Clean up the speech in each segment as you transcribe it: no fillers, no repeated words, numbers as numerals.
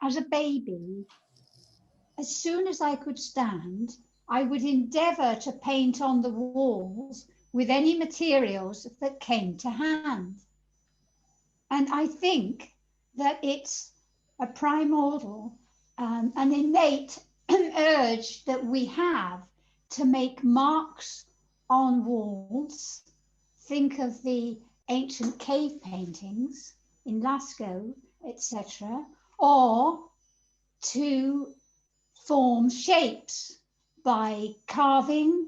as a baby, as soon as I could stand, I would endeavour to paint on the walls with any materials that came to hand. And I think that it's a primordial, an innate urge that we have to make marks on walls. Think of the ancient cave paintings in Lascaux, etc., or to form shapes by carving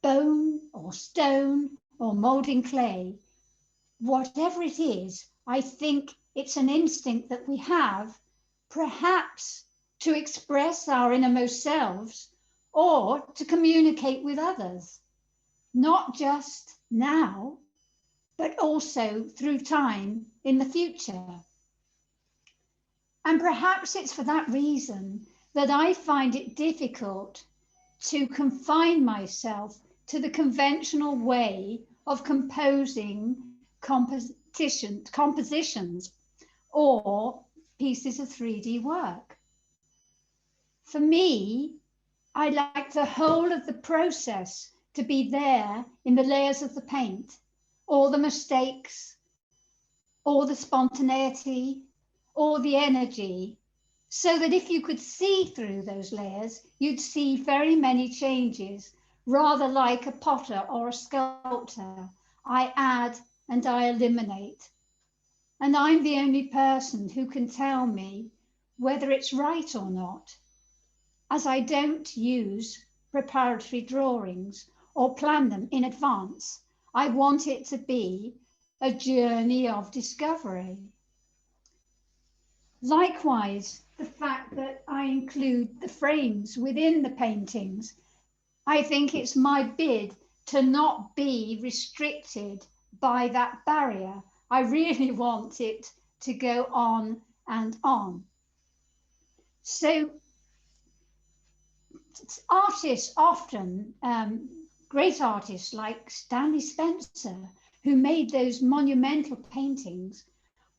bone or stone or moulding clay. Whatever it is, I think it's an instinct that we have, perhaps to express our innermost selves or to communicate with others, not just now, but also through time in the future. And perhaps it's for that reason that I find it difficult to confine myself to the conventional way of composing compositions or pieces of 3D work. For me, I like the whole of the process to be there in the layers of the paint, all the mistakes, all the spontaneity, all the energy, so that if you could see through those layers, you'd see very many changes, rather like a potter or a sculptor. I add and I eliminate. And I'm the only person who can tell me whether it's right or not, as I don't use preparatory drawings or plan them in advance. I want it to be a journey of discovery. Likewise, the fact that I include the frames within the paintings, I think it's my bid to not be restricted by that barrier. I really want it to go on and on. So artists often, great artists like Stanley Spencer, who made those monumental paintings,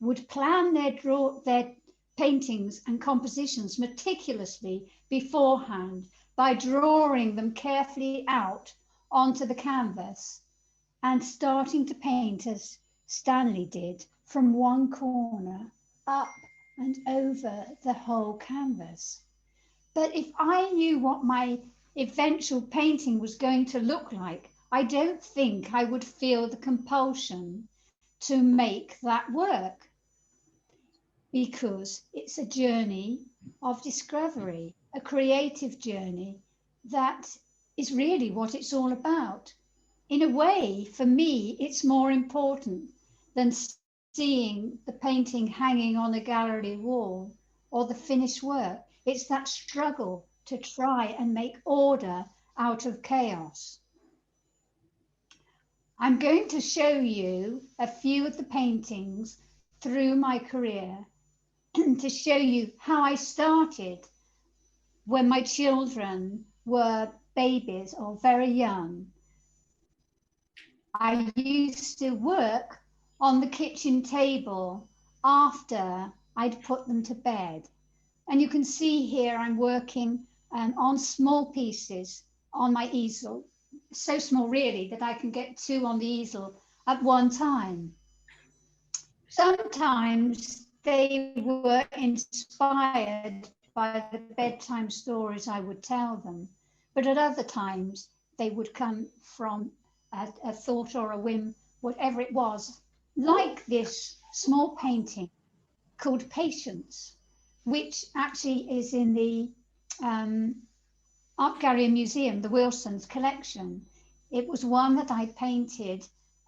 would plan their paintings and compositions meticulously beforehand by drawing them carefully out onto the canvas and starting to paint as Stanley did from one corner up and over the whole canvas. But if I knew what my eventual painting was going to look like, I don't think I would feel the compulsion to make that work, because it's a journey of discovery, a creative journey that is really what it's all about. In a way, for me, it's more important than seeing the painting hanging on a gallery wall or the finished work. It's that struggle to try and make order out of chaos. I'm going to show you a few of the paintings through my career to show you how I started when my children were babies or very young. I used to work on the kitchen table after I'd put them to bed. And you can see here I'm working on small pieces on my easel, so small really that I can get 2 on the easel at one time. Sometimes they were inspired by the bedtime stories I would tell them, but at other times they would come from a thought or a whim, whatever it was, like this small painting called Patience, which actually is in the Art Gallery and Museum, the Wilson's collection. It was one that I painted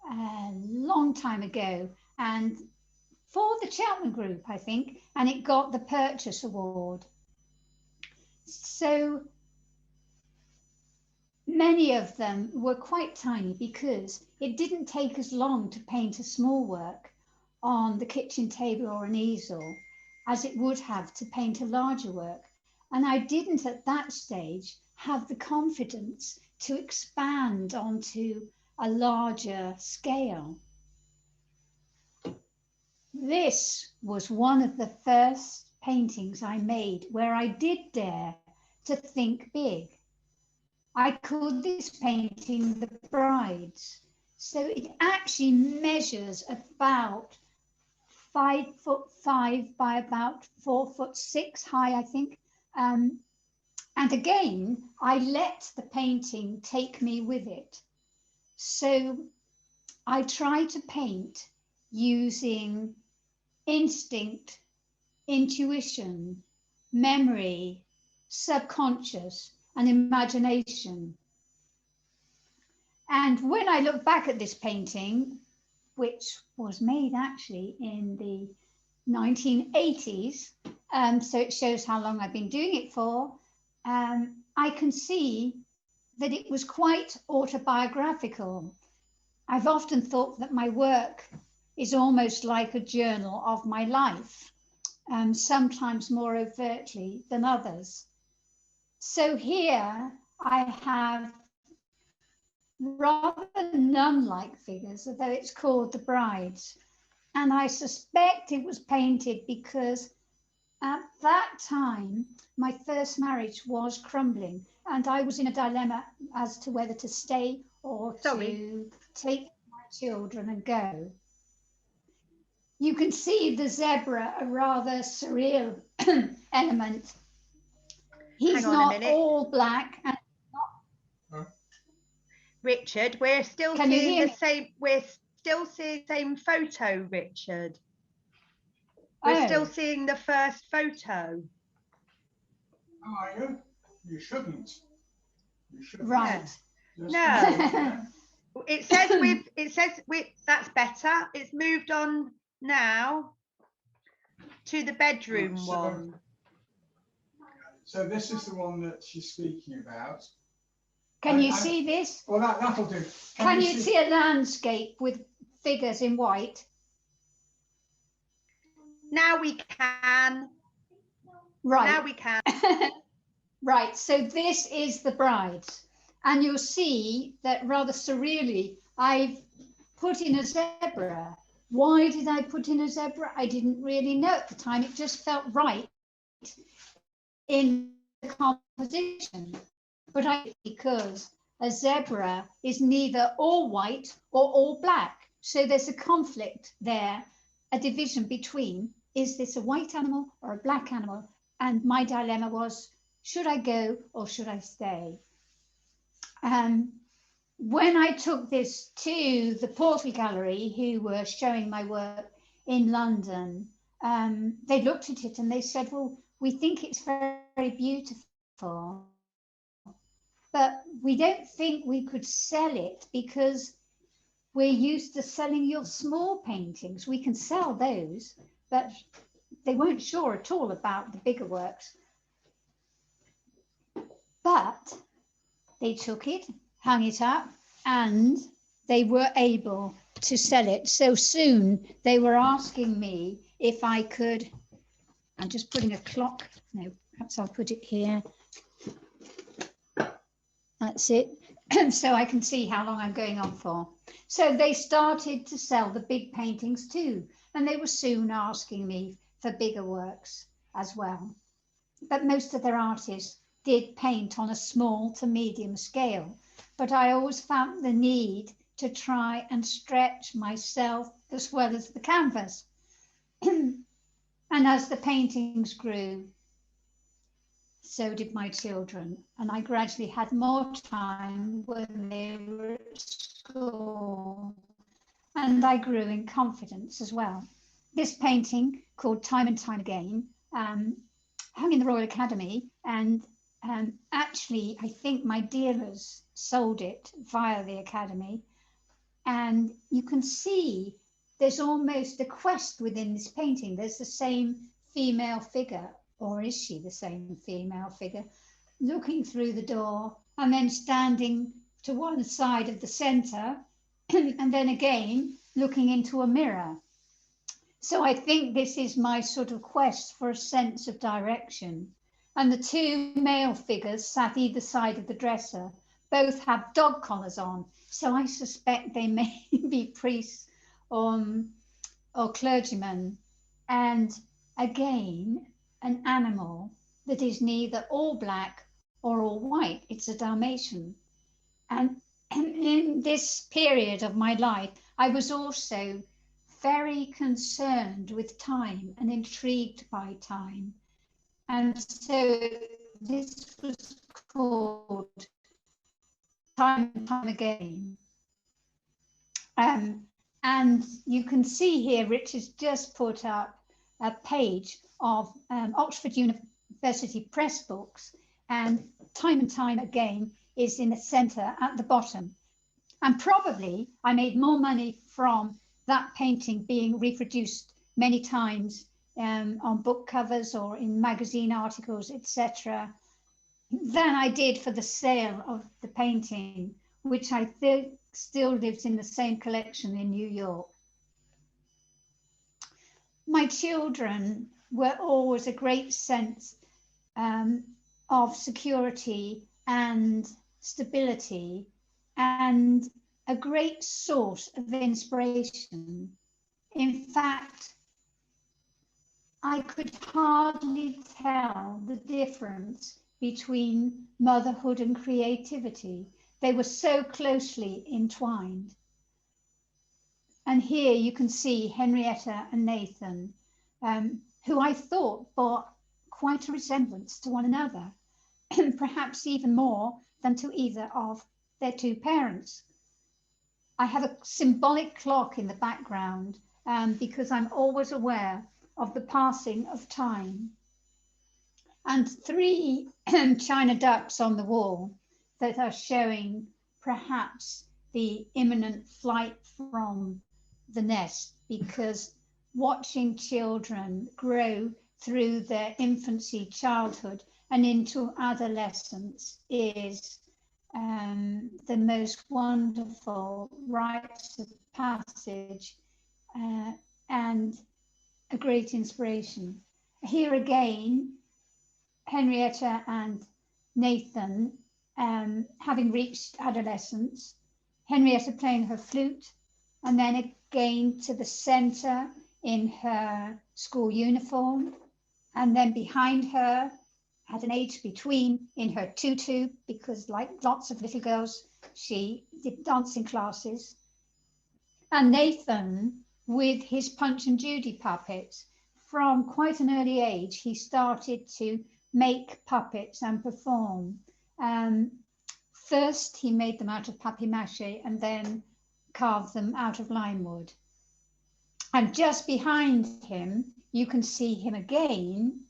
a long time ago, and for the Cheltenham Group, I think, and it got the Purchase Award. So many of them were quite tiny because it didn't take as long to paint a small work on the kitchen table or an easel as it would have to paint a larger work. And I didn't at that stage have the confidence to expand onto a larger scale. This was one of the first paintings I made where I did dare to think big. I called this painting The Brides. So it actually measures about 5'5" by about 4'6" high, I think. And again, I let the painting take me with it. So I try to paint using instinct, intuition, memory, subconscious, and imagination. And when I look back at this painting, which was made actually in the 1980s, so it shows how long I've been doing it for, I can see that it was quite autobiographical. I've often thought that my work is almost like a journal of my life, sometimes more overtly than others. So here I have rather nun-like figures, although it's called The Brides. And I suspect it was painted because at that time, my first marriage was crumbling and I was in a dilemma as to whether to stay or to take my children and go. You can see the zebra, a rather surreal element. He's not all black. And Richard, we're still seeing the same. We're still seeing the same photo, Richard. We're still seeing the first photo. Oh, are you? You shouldn't. You shouldn't. Right. No. It says with. It says with. That's better. It's moved on now to the bedroom one. So this is the one that she's speaking about. Can you see this? Well, that'll do. Can you see a landscape with figures in white? Now we can. Right. Now we can. Right, so this is The Brides. And you'll see that rather surreally, I've put in a zebra. Why did I put in a zebra? I didn't really know at the time. It just felt right in the composition. But because a zebra is neither all white or all black. So there's a conflict there, a division between, is this a white animal or a black animal? And my dilemma was, should I go or should I stay? When I took this to the Portal Gallery, who were showing my work in London, they looked at it and they said, well, we think it's very, very beautiful, but we don't think we could sell it because we're used to selling your small paintings. We can sell those, but they weren't sure at all about the bigger works. But they took it, hung it up, and they were able to sell it. So soon they were asking me if I could, I'm just putting a clock, no, perhaps I'll put it here. That's it. So I can see how long I'm going on for. So they started to sell the big paintings too, and they were soon asking me for bigger works as well. But most of their artists did paint on a small to medium scale, but I always found the need to try and stretch myself as well as the canvas. And as the paintings grew, so did my children, and I gradually had more time when they were at school, and I grew in confidence as well. This painting, called Time and Time Again, hung in the Royal Academy, and actually I think my dealers sold it via the Academy, and you can see there's almost a quest within this painting. There's the same female figure, or is she the same female figure, looking through the door and then standing to one side of the centre and then again looking into a mirror. So I think this is my sort of quest for a sense of direction. And the two male figures sat either side of the dresser, both have dog collars on. So I suspect they may be priests or clergymen. And again, an animal that is neither all black or all white. It's a Dalmatian. And in this period of my life, I was also very concerned with time and intrigued by time. And so this was called Time and Time Again. And you can see here, Rich has just put up a page of Oxford University Press books, and Time and Time Again is in the centre at the bottom. And probably I made more money from that painting being reproduced many times on book covers or in magazine articles, etc., than I did for the sale of the painting, which I think still lives in the same collection in New York. My children were always a great sense of security and stability, and a great source of inspiration. In fact, I could hardly tell the difference between motherhood and creativity. They were so closely entwined. And here you can see Henrietta and Nathan, who I thought bore quite a resemblance to one another, perhaps even more than to either of their two parents. I have a symbolic clock in the background because I'm always aware of the passing of time. And 3 china ducks on the wall that are showing perhaps the imminent flight from the nest, because watching children grow through their infancy, childhood, and into adolescence is the most wonderful rites of passage and a great inspiration. Here again, Henrietta and Nathan having reached adolescence, Henrietta playing her flute, and then again to the centre in her school uniform, and then behind her, at an age between, in her tutu, because like lots of little girls, she did dancing classes. And Nathan with his Punch and Judy puppets. From quite an early age, he started to make puppets and perform. First, he made them out of papier-mâché and then carved them out of lime wood. And just behind him, you can see him again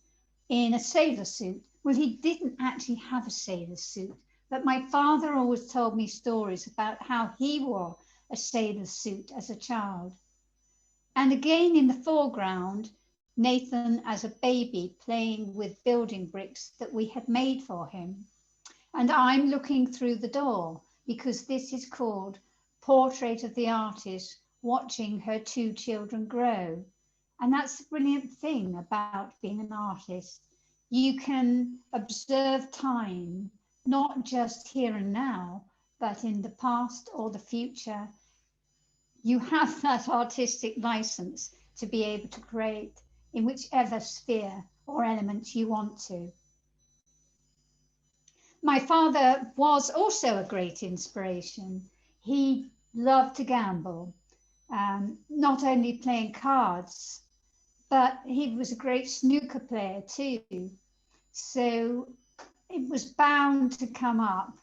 in a sailor suit. Well, he didn't actually have a sailor suit, but my father always told me stories about how he wore a sailor suit as a child. And again in the foreground, Nathan as a baby playing with building bricks that we had made for him. And I'm looking through the door because this is called Portrait of the Artist Watching Her Two Children Grow. And that's the brilliant thing about being an artist. You can observe time, not just here and now, but in the past or the future. You have that artistic license to be able to create in whichever sphere or element you want to. My father was also a great inspiration. He loved to gamble, not only playing cards, but he was a great snooker player too. So it was bound to come up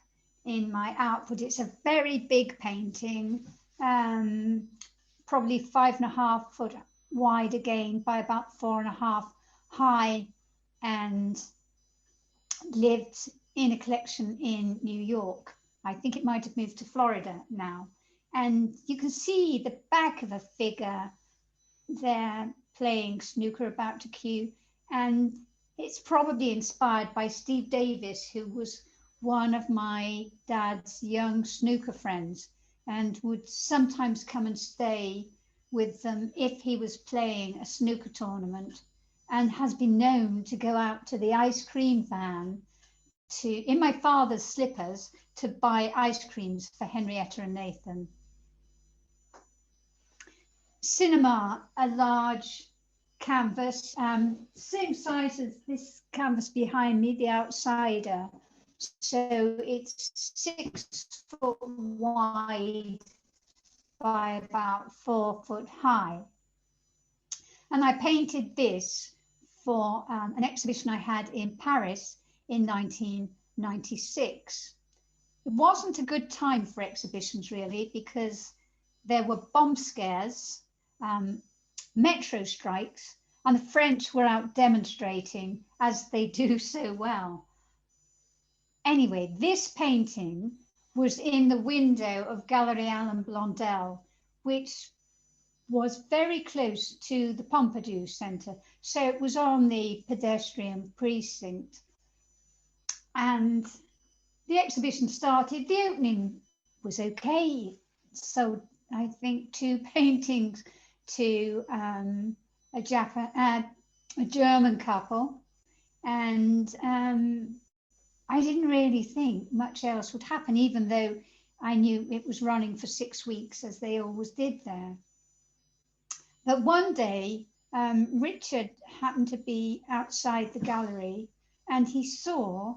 in my output. It's a very big painting, probably 5.5 foot wide again by about 4.5 high, and lived in a collection in New York. I think it might have moved to Florida now. And you can see the back of a figure there playing snooker, about to cue. And it's probably inspired by Steve Davis, who was one of my dad's young snooker friends and would sometimes come and stay with them if he was playing a snooker tournament, and has been known to go out to the ice cream van in my father's slippers to buy ice creams for Henrietta and Nathan. Cinema, a large canvas, same size as this canvas behind me, the Outsider. So it's 6 foot wide by about 4 foot high. And I painted this for an exhibition I had in Paris in 1996. It wasn't a good time for exhibitions, really, because there were bomb scares, metro strikes, and the French were out demonstrating, as they do so well. Anyway, this painting was in the window of Galerie Alain Blondel, which was very close to the Pompidou Centre. So it was on the pedestrian precinct. And the exhibition started. The opening was okay. So I think 2 paintings to a German couple. And I didn't really think much else would happen, even though I knew it was running for 6 weeks, as they always did there. But one day, Richard happened to be outside the gallery, and he saw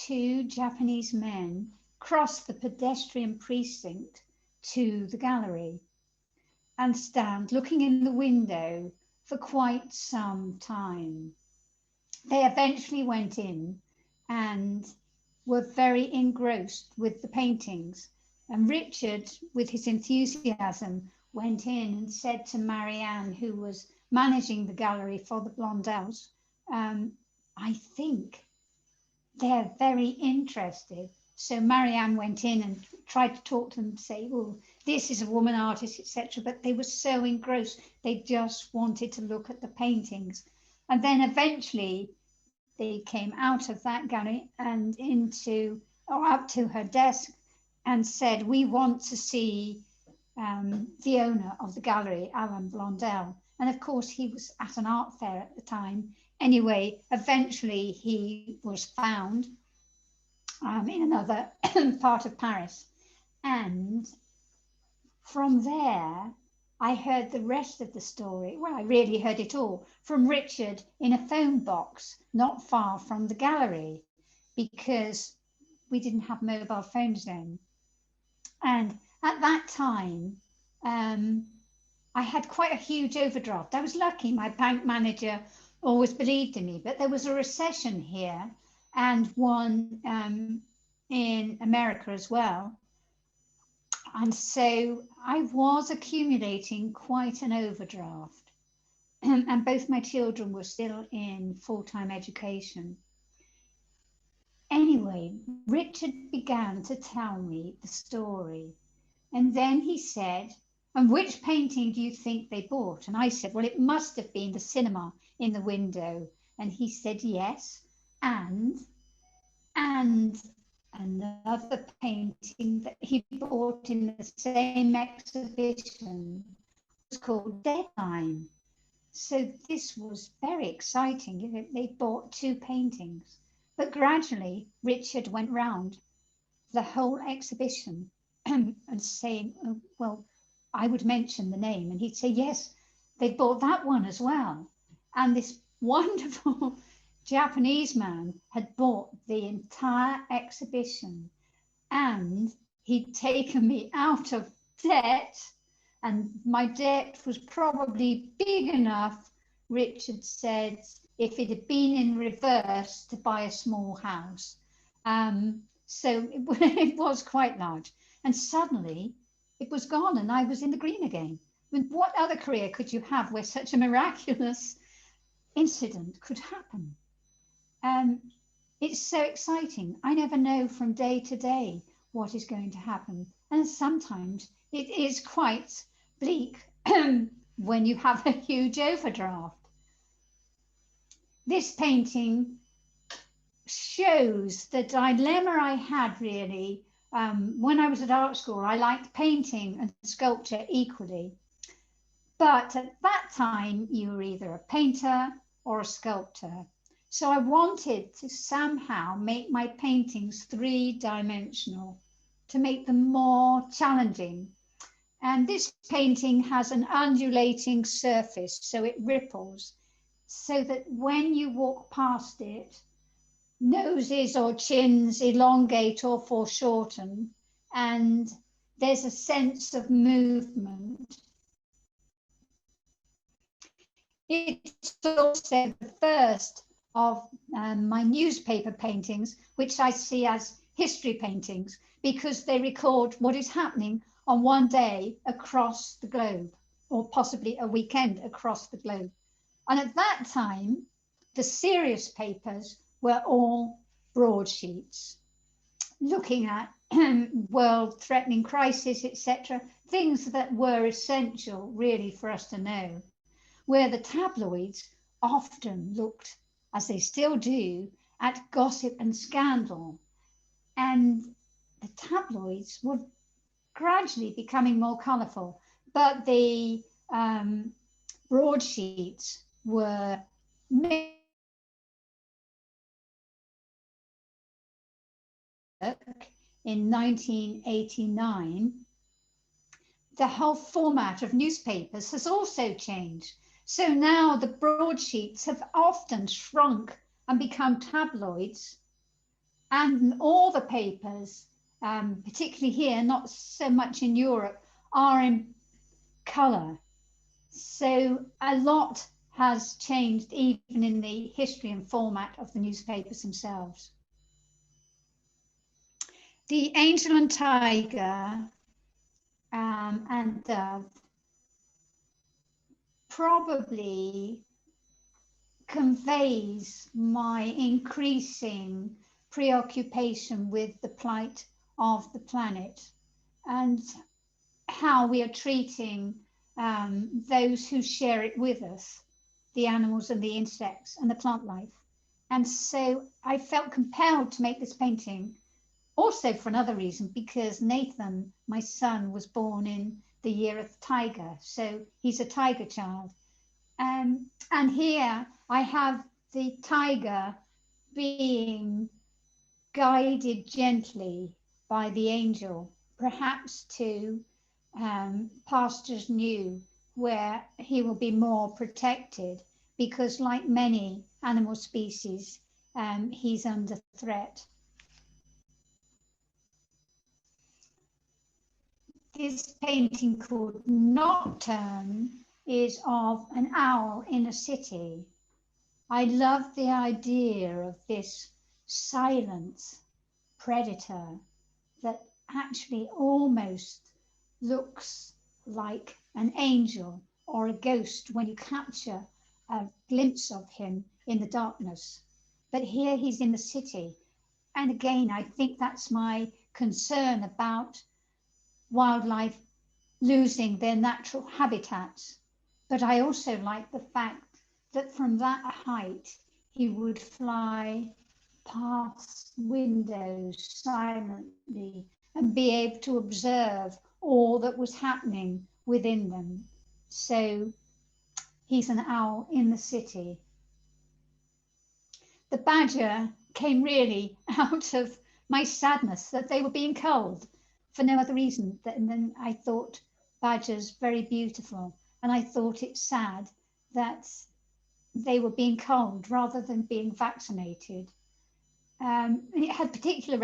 2 Japanese men cross the pedestrian precinct to the gallery and stand looking in the window for quite some time. They eventually went in and were very engrossed with the paintings. And Richard, with his enthusiasm, went in and said to Marianne, who was managing the gallery for the Blondels, I think they're very interested. So Marianne went in and tried to talk to them and say, oh, this is a woman artist, etc. But they were so engrossed, they just wanted to look at the paintings. And then eventually they came out of that gallery and up to her desk and said, we want to see the owner of the gallery, Alain Blondel. And of course, he was at an art fair at the time. Anyway, eventually he was found in another part of Paris. And from there, I heard the rest of the story. Well, I really heard it all from Richard in a phone box not far from the gallery, because we didn't have mobile phones then. And at that time, I had quite a huge overdraft. I was lucky. My bank manager always believed in me, but there was a recession here and one in America as well. And so I was accumulating quite an overdraft. And both my children were still in full-time education. Anyway, Richard began to tell me the story. And then he said, and which painting do you think they bought? And I said, well, it must have been the cinema in the window. And he said, yes. And another painting that he bought in the same exhibition was called Deadline. So this was very exciting. They bought 2 paintings. But gradually, Richard went round the whole exhibition and saying, oh, well, I would mention the name. And he'd say, yes, they bought that one as well. And this wonderful Japanese man had bought the entire exhibition, and he'd taken me out of debt, and my debt was probably big enough, Richard said, if it had been in reverse, to buy a small house. So it was quite large. And suddenly it was gone and I was in the green again. I mean, what other career could you have where such a miraculous incident could happen? It's so exciting. I never know from day to day what is going to happen. And sometimes it is quite bleak when you have a huge overdraft. This painting shows the dilemma I had really. When I was at art school, I liked painting and sculpture equally. But at that time, you were either a painter or a sculptor. So I wanted to somehow make my paintings 3-dimensional, to make them more challenging. And this painting has an undulating surface, so it ripples, so that when you walk past it, noses or chins elongate or foreshorten, and there's a sense of movement. It's also the first of my newspaper paintings, which I see as history paintings, because they record what is happening on one day across the globe, or possibly a weekend across the globe. And at that time, the serious papers were all broadsheets, looking at world-threatening crisis, etc., things that were essential really for us to know, where the tabloids often looked, as they still do, at gossip and scandal. And the tabloids were gradually becoming more colourful, but the broadsheets were in 1989. The whole format of newspapers has also changed. So now the broadsheets have often shrunk and become tabloids, and all the papers, particularly here, not so much in Europe, are in colour. So a lot has changed even in the history and format of the newspapers themselves. The Angel and Tiger and Dove probably conveys my increasing preoccupation with the plight of the planet and how we are treating those who share it with us, the animals and the insects and the plant life. And so I felt compelled to make this painting, also for another reason, because Nathan, my son, was born in the year of the tiger. So he's a tiger child. And here I have the tiger being guided gently by the angel, perhaps to pastures new, where he will be more protected, because like many animal species, he's under threat. This painting called Nocturne is of an owl in a city. I love the idea of this silent predator that actually almost looks like an angel or a ghost when you capture a glimpse of him in the darkness. But here he's in the city. And again, I think that's my concern about wildlife losing their natural habitats. But I also like the fact that from that height, he would fly past windows silently and be able to observe all that was happening within them. So he's an owl in the city. The badger came really out of my sadness that they were being culled for no other reason. And then I thought badgers very beautiful, and I thought it sad that they were being culled rather than being vaccinated. It had particular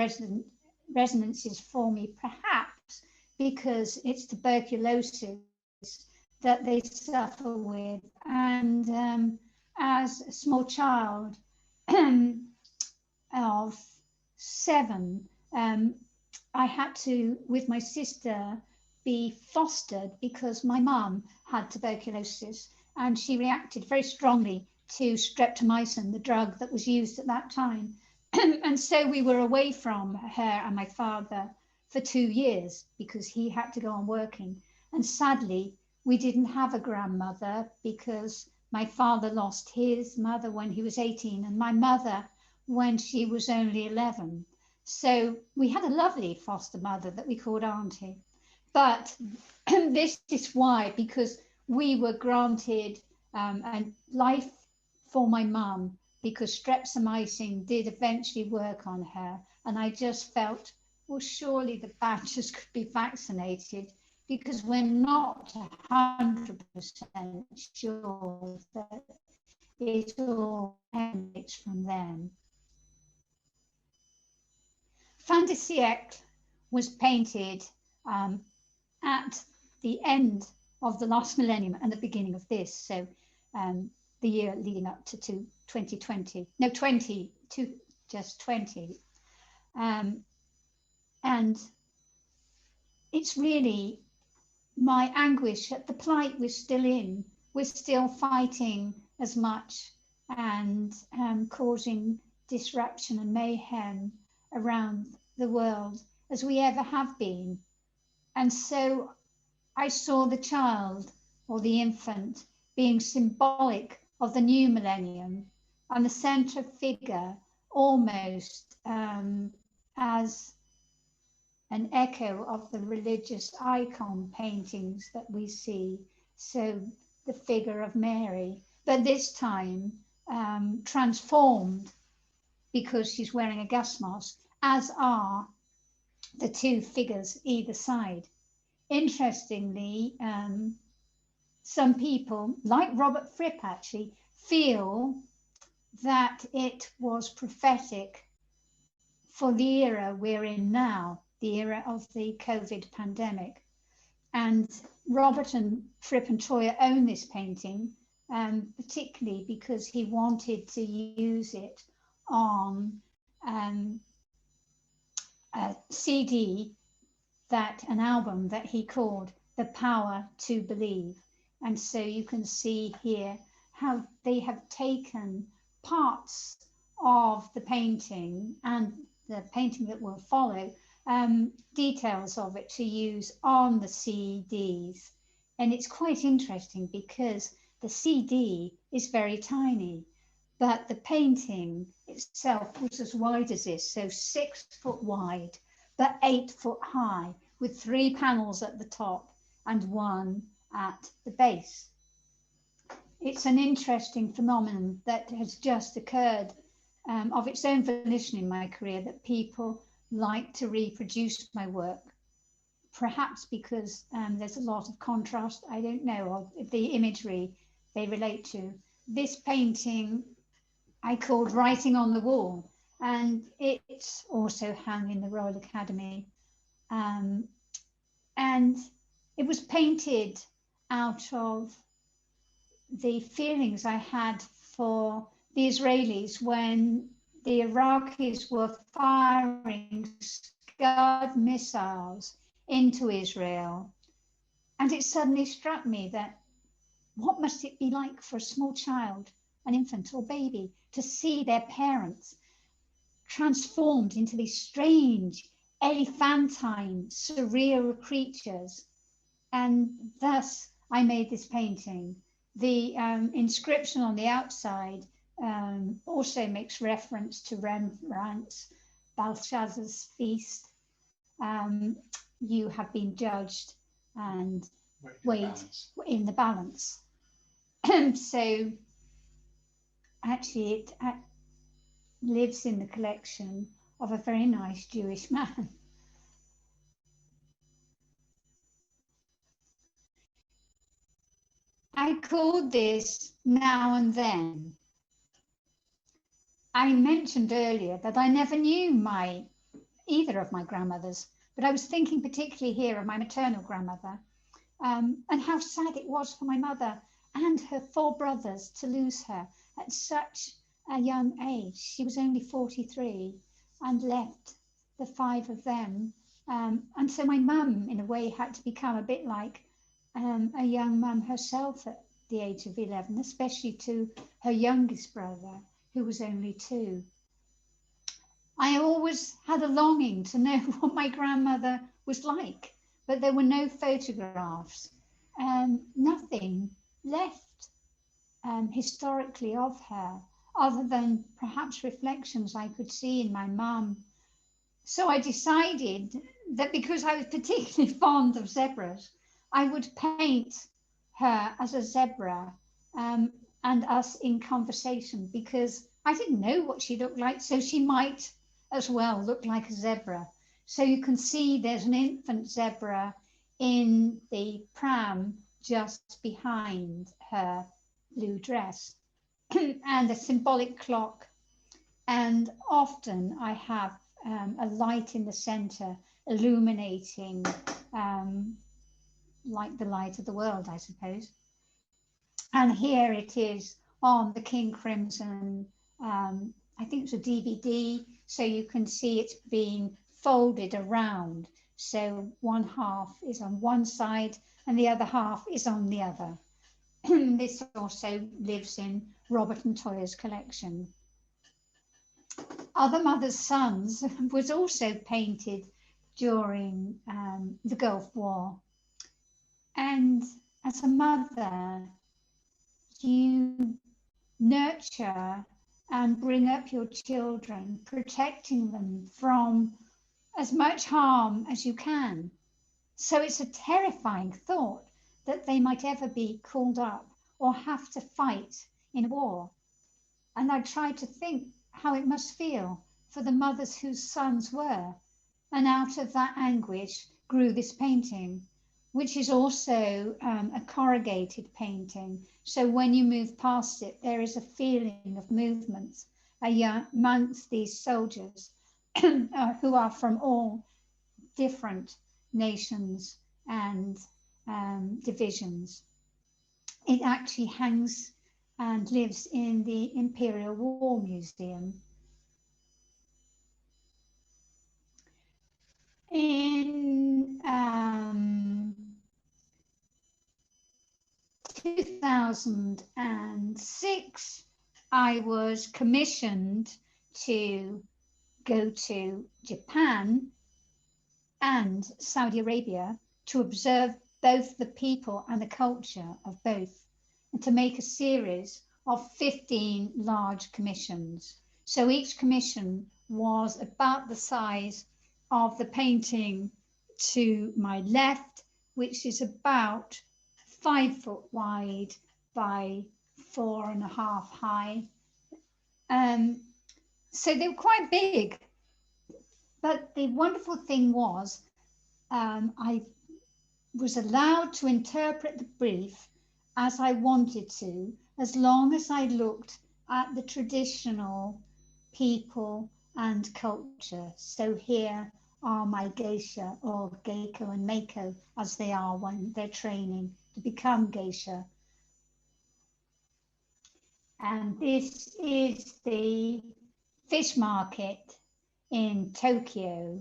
resonances for me, perhaps because it's tuberculosis that they suffer with. And as a small child of 7, I had to, with my sister, be fostered because my mum had tuberculosis and she reacted very strongly to streptomycin, the drug that was used at that time. And so we were away from her and my father for 2 years because he had to go on working. And sadly, we didn't have a grandmother because my father lost his mother when he was 18 and my mother when she was only 11. So we had a lovely foster mother that we called Auntie. But this is why, because we were granted a life for my mum, because streptomycin did eventually work on her. And I just felt, well, surely the badgers could be vaccinated because we're not 100% sure that it all emanates from them. Fin de siècle was painted at the end of the last millennium and the beginning of this, so the year leading up to 2020, no, 20 to just 20. And it's really my anguish at the plight we're still in. We're still fighting as much and causing disruption and mayhem around the world as we ever have been. And so I saw the child or the infant being symbolic of the new millennium and the centre figure almost as an echo of the religious icon paintings that we see. So the figure of Mary, but this time transformed because she's wearing a gas mask, as are the two figures either side. Interestingly, some people, like Robert Fripp actually, feel that it was prophetic for the era we're in now, the era of the COVID pandemic. And Robert and Fripp and Troyer own this painting, particularly because he wanted to use it on a CD, an album that he called The Power to Believe. And so you can see here how they have taken parts of the painting and the painting that will follow, details of it to use on the CDs. And it's quite interesting because the CD is very tiny, but the painting itself was as wide as this, so 6 foot wide, but 8 foot high, with 3 panels at the top and 1 at the base. It's an interesting phenomenon that has just occurred of its own volition in my career, that people like to reproduce my work, perhaps because there's a lot of contrast, I don't know, of the imagery they relate to. This painting I called Writing on the Wall, and it's also hung in the Royal Academy. And it was painted out of the feelings I had for the Israelis when the Iraqis were firing Scud missiles into Israel. And it suddenly struck me that what must it be like for a small child, an infant or baby, to see their parents transformed into these strange, elephantine, surreal creatures. And thus I made this painting. The inscription on the outside also makes reference to Rembrandt's Belshazzar's feast. You have been judged and weighed in the balance. So actually it lives in the collection of a very nice Jewish man. I called this Now and Then. I mentioned earlier that I never knew either of my grandmothers, but I was thinking particularly here of my maternal grandmother, and how sad it was for my mother and her 4 brothers to lose her at such a young age. She was only 43 and left the 5 of them. And so my mum, in a way, had to become a bit like a young mum herself at the age of 11, especially to her youngest brother, who was only 2. I always had a longing to know what my grandmother was like, but there were no photographs, nothing left historically of her, other than perhaps reflections I could see in my mum. So I decided that because I was particularly fond of zebras, I would paint her as a zebra and us in conversation, because I didn't know what she looked like, so she might as well look like a zebra. So you can see there's an infant zebra in the pram just behind her blue dress, and a symbolic clock. And often I have a light in the center illuminating, like the light of the world, I suppose. And here it is on the King Crimson, I think it's a DVD, so you can see it's being folded around. So one half is on one side and the other half is on the other. This also lives in Robert and Toyah's collection. Other Mother's Sons was also painted during the Gulf War. And as a mother, you nurture and bring up your children, protecting them from as much harm as you can. So it's a terrifying thought that they might ever be called up or have to fight in war. And I tried to think how it must feel for the mothers whose sons were. And out of that anguish grew this painting, which is also a corrugated painting. So when you move past it, there is a feeling of movement amongst these soldiers who are from all different nations and divisions. It actually hangs and lives in the Imperial War Museum. In 2006, I was commissioned to go to Japan and Saudi Arabia to observe both the people and the culture of both, and to make a series of 15 large commissions. So each commission was about the size of the painting to my left, which is about 5 foot wide by 4.5 high. So they were quite big. But the wonderful thing was, I was allowed to interpret the brief as I wanted to, as long as I looked at the traditional people and culture. So here are my geisha, or geiko and mako, as they are when they're training to become geisha. And this is the fish market in Tokyo.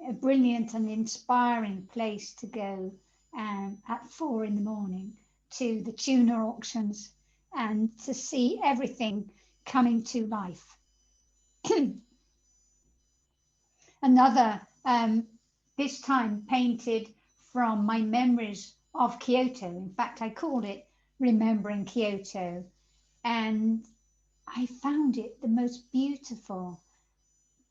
A brilliant and inspiring place to go at 4 in the morning to the tuna auctions and to see everything coming to life. Another, this time painted from my memories of Kyoto. In fact, I called it Remembering Kyoto, and I found it the most beautiful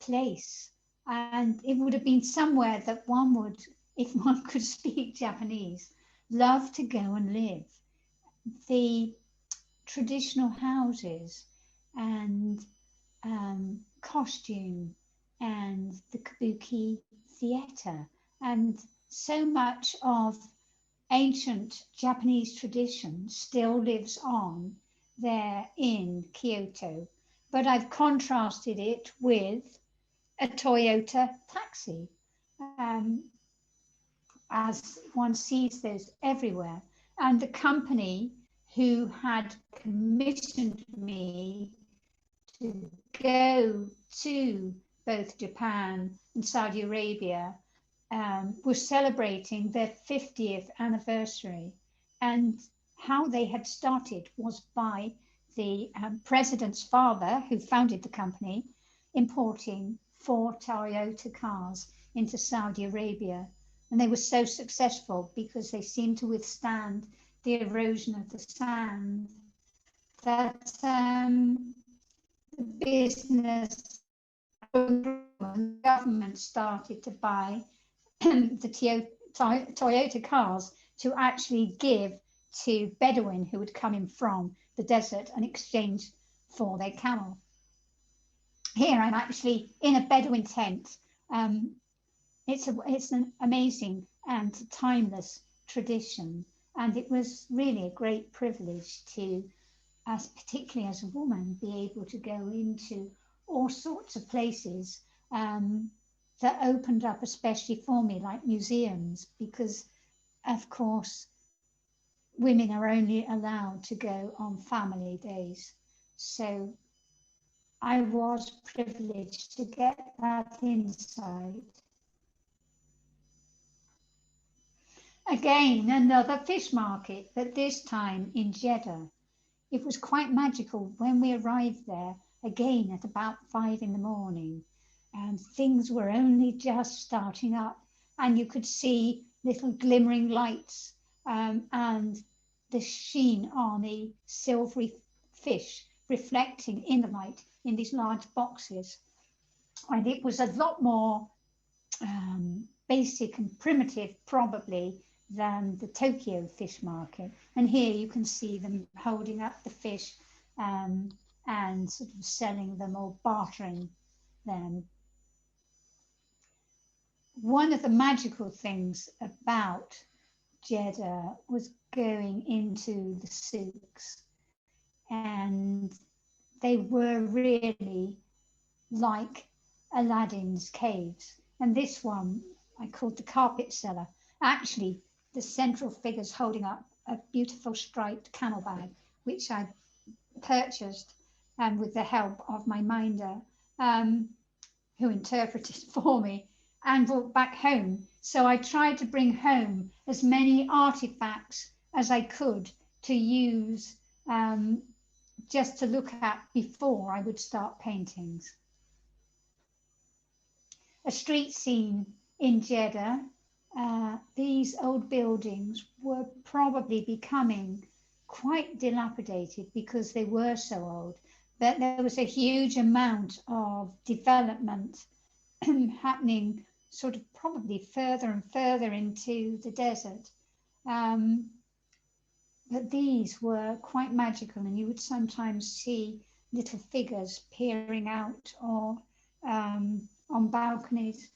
place. And it would have been somewhere that one would, if one could speak Japanese, love to go and live. The traditional houses and costume and the kabuki theatre, and so much of ancient Japanese tradition still lives on there in Kyoto. But I've contrasted it with a Toyota taxi, as one sees those everywhere. And the company who had commissioned me to go to both Japan and Saudi Arabia was celebrating their 50th anniversary. And how they had started was by the president's father, who founded the company, importing 4 Toyota cars into Saudi Arabia. And they were so successful because they seemed to withstand the erosion of the sand that the business government started to buy the Toyota cars to actually give to Bedouin who would come in from the desert in exchange for their camel. Here I'm actually in a Bedouin tent it's an amazing and timeless tradition, and it was really a great privilege to, as particularly as a woman, be able to go into all sorts of places that opened up especially for me, like museums, because of course women are only allowed to go on family days. So I was privileged to get that insight. Again, another fish market, but this time in Jeddah. It was quite magical when we arrived there, again at about 5 in the morning, and things were only just starting up, and you could see little glimmering lights and the sheen on the silvery fish reflecting in the light in these large boxes. And it was a lot more basic and primitive, probably, than the Tokyo fish market. And here you can see them holding up the fish and sort of selling them or bartering them. One of the magical things about Jeddah was going into the souks, and they were really like Aladdin's caves. And this one I called the carpet seller. Actually, the central figure's holding up a beautiful striped camel bag, which I purchased with the help of my minder, who interpreted for me and brought back home. So I tried to bring home as many artifacts as I could to use just to look at before I would start paintings. A street scene in Jeddah. These old buildings were probably becoming quite dilapidated because they were so old, but there was a huge amount of development happening sort of probably further and further into the desert. But these were quite magical, and you would sometimes see little figures peering out or on balconies.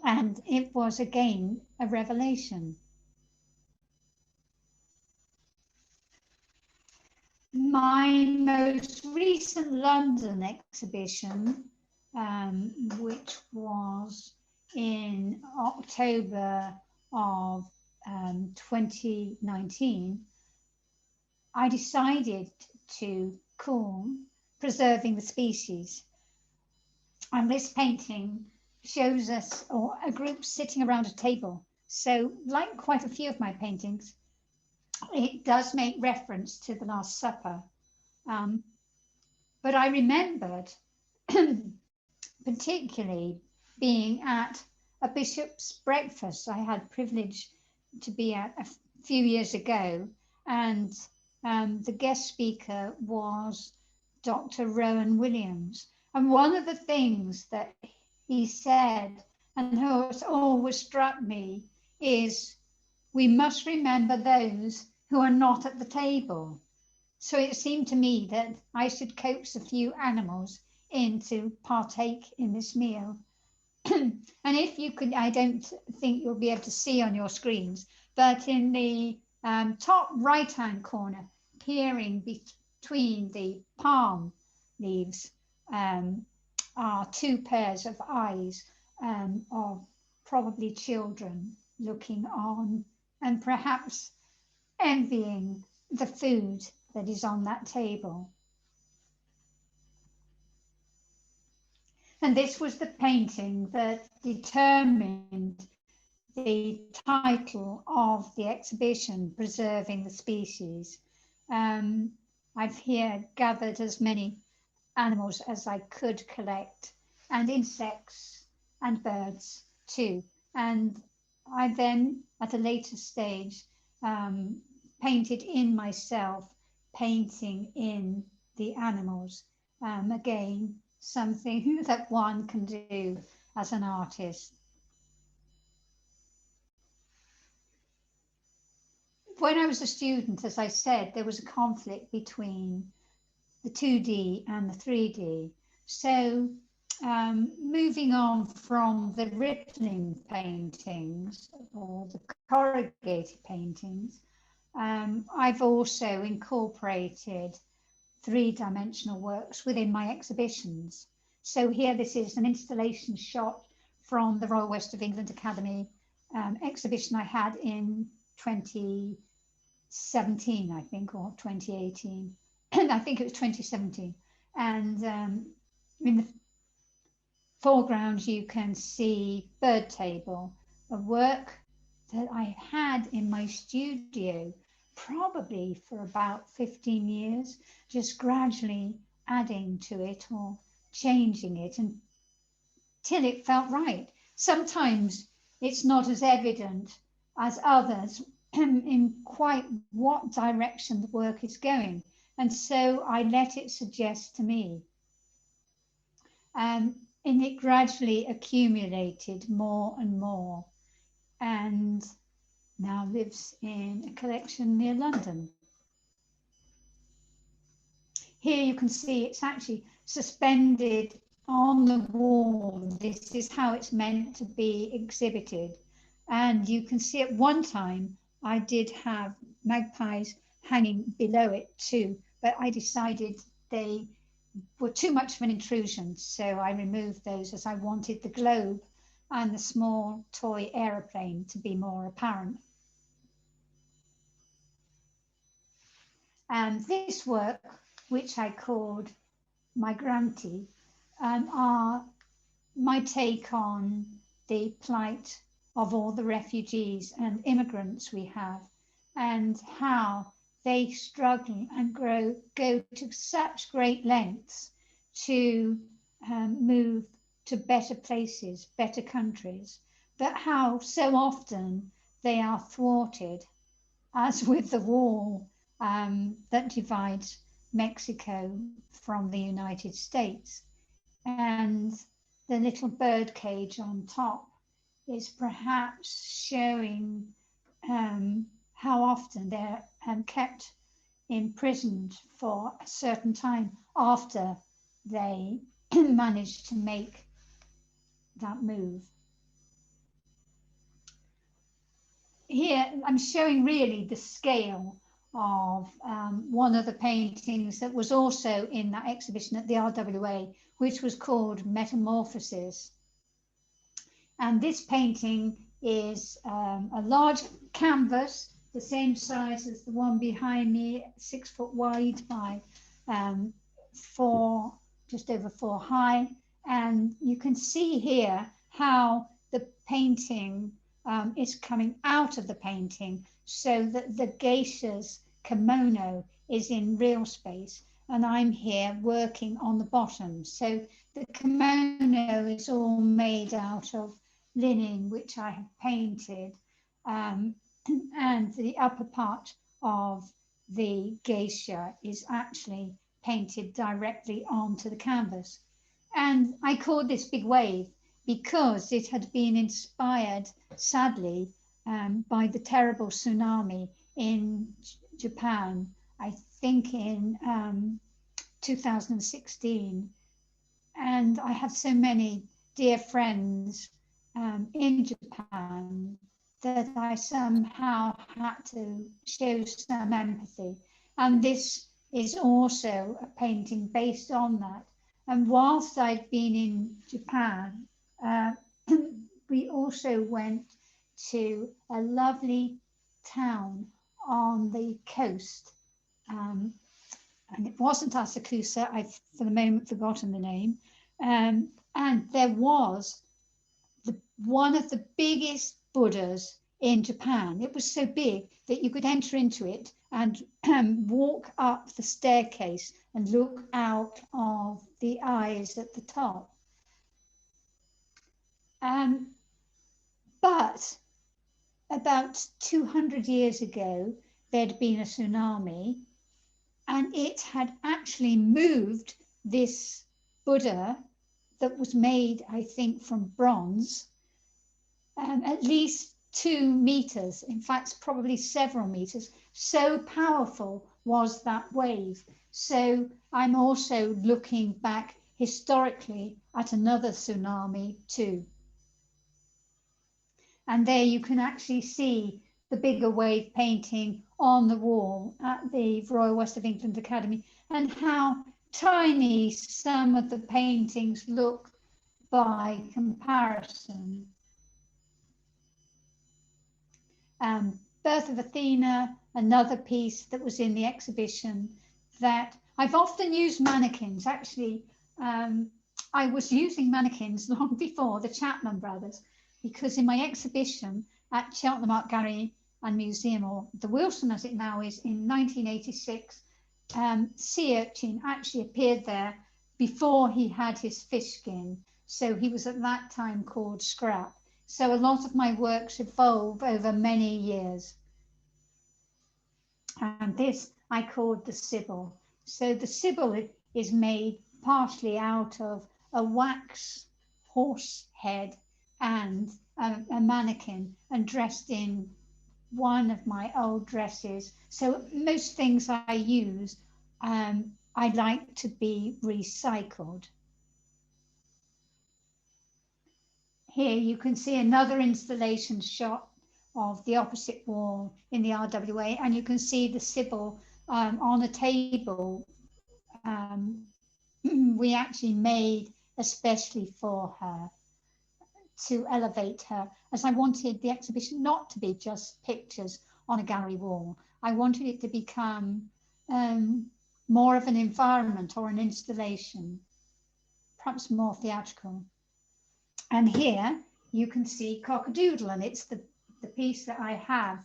And it was again a revelation. My most recent London exhibition, which was in October of 2019, I decided to call Preserving the Species. And this painting shows us, or a group sitting around a table. So, like quite a few of my paintings, it does make reference to the Last Supper. But I remembered particularly being at a bishop's breakfast I had privilege to be at a few years ago, and the guest speaker was Dr. Rowan Williams. And one of the things that he said, and has always struck me, is we must remember those who are not at the table. So it seemed to me that I should coax a few animals in to partake in this meal. And if you could, I don't think you'll be able to see on your screens, but in the top right-hand corner, peering between the palm leaves, are two pairs of eyes of probably children looking on and perhaps envying the food that is on that table. And this was the painting that determined the title of the exhibition, Preserving the Species. I've here gathered as many animals as I could collect, and insects and birds too. And I then, at a later stage, painted in myself, painting in the animals. Again, something that one can do as an artist. When I was a student, as I said, there was a conflict between the 2D and the 3D. So Moving on from the rippling paintings or the corrugated paintings, I've also incorporated three-dimensional works within my exhibitions. So here, this is an installation shot from the Royal West of England Academy exhibition I had in 2017, I think, or 2018. I think it was 2017. And in the foreground, you can see Bird Table, a work that I had in my studio probably for about 15 years, just gradually adding to it or changing it until it felt right. Sometimes it's not as evident as others in quite what direction the work is going. And so I let it suggest to me. And it gradually accumulated more and more, and now lives in a collection near London. Here you can see it's actually suspended on the wall. This is how it's meant to be exhibited. And you can see at one time I did have magpies hanging below it too, but I decided they were too much of an intrusion, so I removed those as I wanted the globe and the small toy aeroplane to be more apparent. And this work, which I called Migranti, are my take on the plight of all the refugees and immigrants we have, and how they struggle and go to such great lengths to move to better places, better countries, but how so often they are thwarted, as with the wall that divides Mexico from the United States. And the little bird cage on top is perhaps showing how often they're kept imprisoned for a certain time after they manage to make that move. Here I'm showing really the scale of one of the paintings that was also in that exhibition at the RWA, which was called Metamorphosis. And this painting is a large canvas, the same size as the one behind me, 6 foot wide by just over 4 high. And you can see here how the painting is coming out of the painting, so that the geisha's kimono is in real space, and I'm here working on the bottom. So the kimono is all made out of linen, which I have painted, and the upper part of the geisha is actually painted directly onto the canvas. And I called this Big Wave because it had been inspired, sadly, by the terrible tsunami in Japan, I think in 2016. And I have so many dear friends in Japan that I somehow had to show some empathy. And this is also a painting based on that. And whilst I'd been in Japan, we also went to a lovely town on the coast. And it wasn't Asakusa, I've for the moment forgotten the name. And there was one of the biggest Buddhas in Japan. It was so big that you could enter into it and walk up the staircase and look out of the eyes at the top. But about 200 years ago, there'd been a tsunami, and it had actually moved this Buddha that was made, I think, from bronze, at least 2 meters, in fact, probably several meters. So powerful was that wave. So I'm also looking back historically at another tsunami too. And there you can actually see the bigger wave painting on the wall at the Royal West of England Academy, and how tiny some of the paintings look by comparison. Birth of Athena, another piece that was in the exhibition that I've often used mannequins. Actually, I was using mannequins long before the Chapman brothers, because in my exhibition at Cheltenham Art Gallery and Museum, or the Wilson as it now is, in 1986, Sea Urchin actually appeared there before he had his fish skin. So he was at that time called Scrap. So a lot of my works evolve over many years. And this I called the Sibyl. So the Sibyl is made partially out of a wax horse head and a mannequin, and dressed in one of my old dresses. So most things I use, I like to be recycled. Here you can see another installation shot of the opposite wall in the RWA, and you can see the Sibyl on a table we actually made especially for her, to elevate her, as I wanted the exhibition not to be just pictures on a gallery wall. I wanted it to become more of an environment or an installation, perhaps more theatrical. And here you can see Cockadoodle, and it's the piece that I have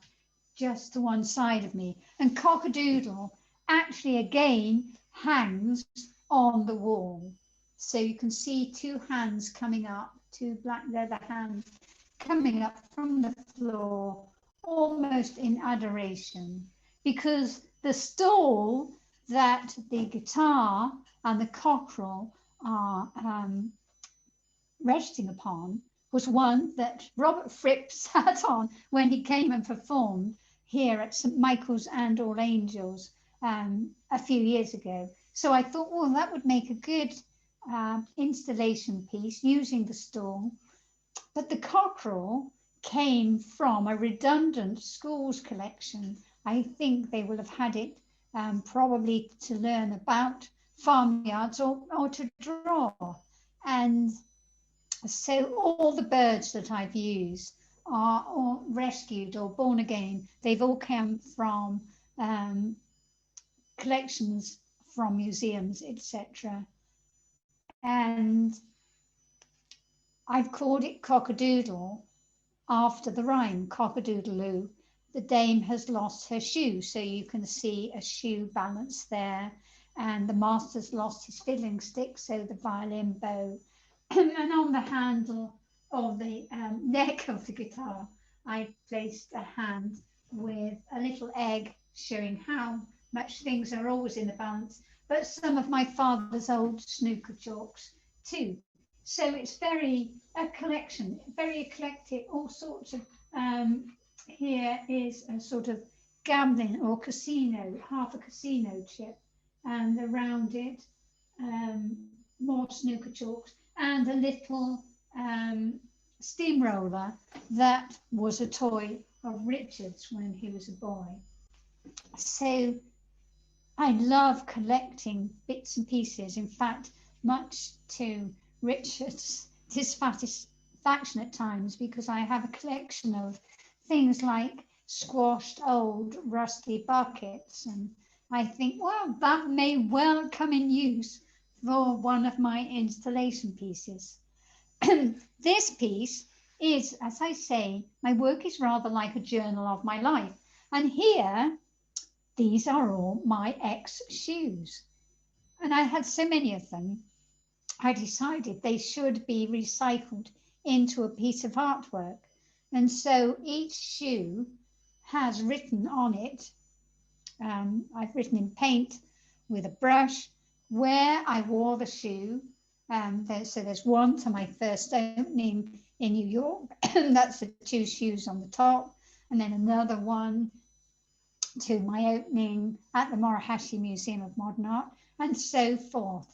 just to one side of me. And Cockadoodle actually again hangs on the wall. So you can see two hands coming up, two black leather hands coming up from the floor, almost in adoration, because the stall that the guitar and the cockerel are resting upon was one that Robert Fripp sat on when he came and performed here at St Michael's and All Angels a few years ago. So I thought, well, that would make a good installation piece using the stall. But the cockerel came from a redundant schools collection. I think they will have had it probably to learn about farmyards or to draw. And so all the birds that I've used are all rescued or born again. They've all come from collections from museums, etc. And I've called it Cockadoodle after the rhyme, cock-a-doodle-oo. The dame has lost her shoe, so you can see a shoe balance there. And the master's lost his fiddling stick, so the violin bow. And on the handle of the neck of the guitar, I placed a hand with a little egg, showing how much things are always in a balance, but some of my father's old snooker chalks too. So it's very a collection, very eclectic, all sorts of, here is a sort of gambling or casino, half a casino chip, and around it, more snooker chalks, and a little steamroller that was a toy of Richard's when he was a boy. So I love collecting bits and pieces. In fact, much to Richard's dissatisfaction at times, because I have a collection of things like squashed old rusty buckets, and I think, well, that may well come in use for one of my installation pieces. This piece is, as I say, my work is rather like a journal of my life. And here, these are all my ex shoes. And I had so many of them, I decided they should be recycled into a piece of artwork. And so each shoe has written on it, I've written in paint with a brush, where I wore the shoe. So there's one to my first opening in New York, and that's the two shoes on the top, and then another one to my opening at the Morihashi Museum of Modern Art, and so forth.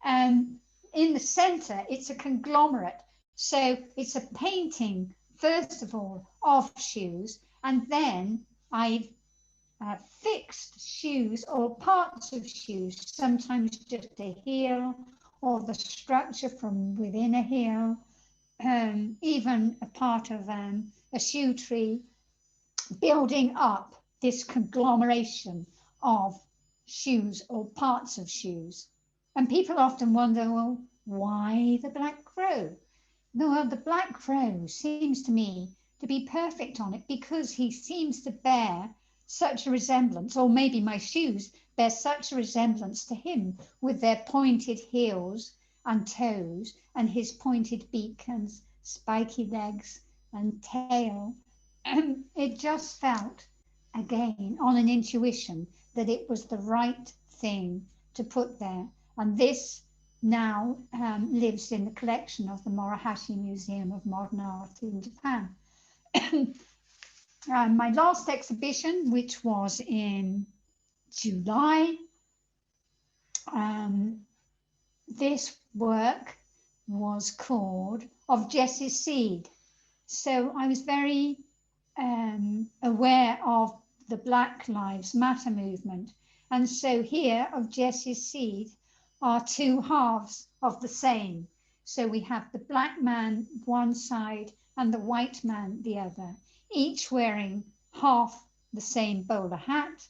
In the center, it's a conglomerate. So it's a painting, first of all, of shoes, and then I've fixed shoes or parts of shoes, sometimes just a heel or the structure from within a heel, even a part of a shoe tree, building up this conglomeration of shoes or parts of shoes. And people often wonder, well, why the black crow? Well, the black crow seems to me to be perfect on it because he seems to bear such a resemblance, or maybe my shoes bear such a resemblance to him with their pointed heels and toes and his pointed beak and spiky legs and tail. And it just felt, again, on an intuition, that it was the right thing to put there. And this now lives in the collection of the Morohashi Museum of Modern Art in Japan. My last exhibition, which was in July, this work was called Of Jess's Seed. So I was very aware of the Black Lives Matter movement. And so here, Of Jess's Seed, are two halves of the same. So we have the black man one side and the white man the other, each wearing half the same bowler hat,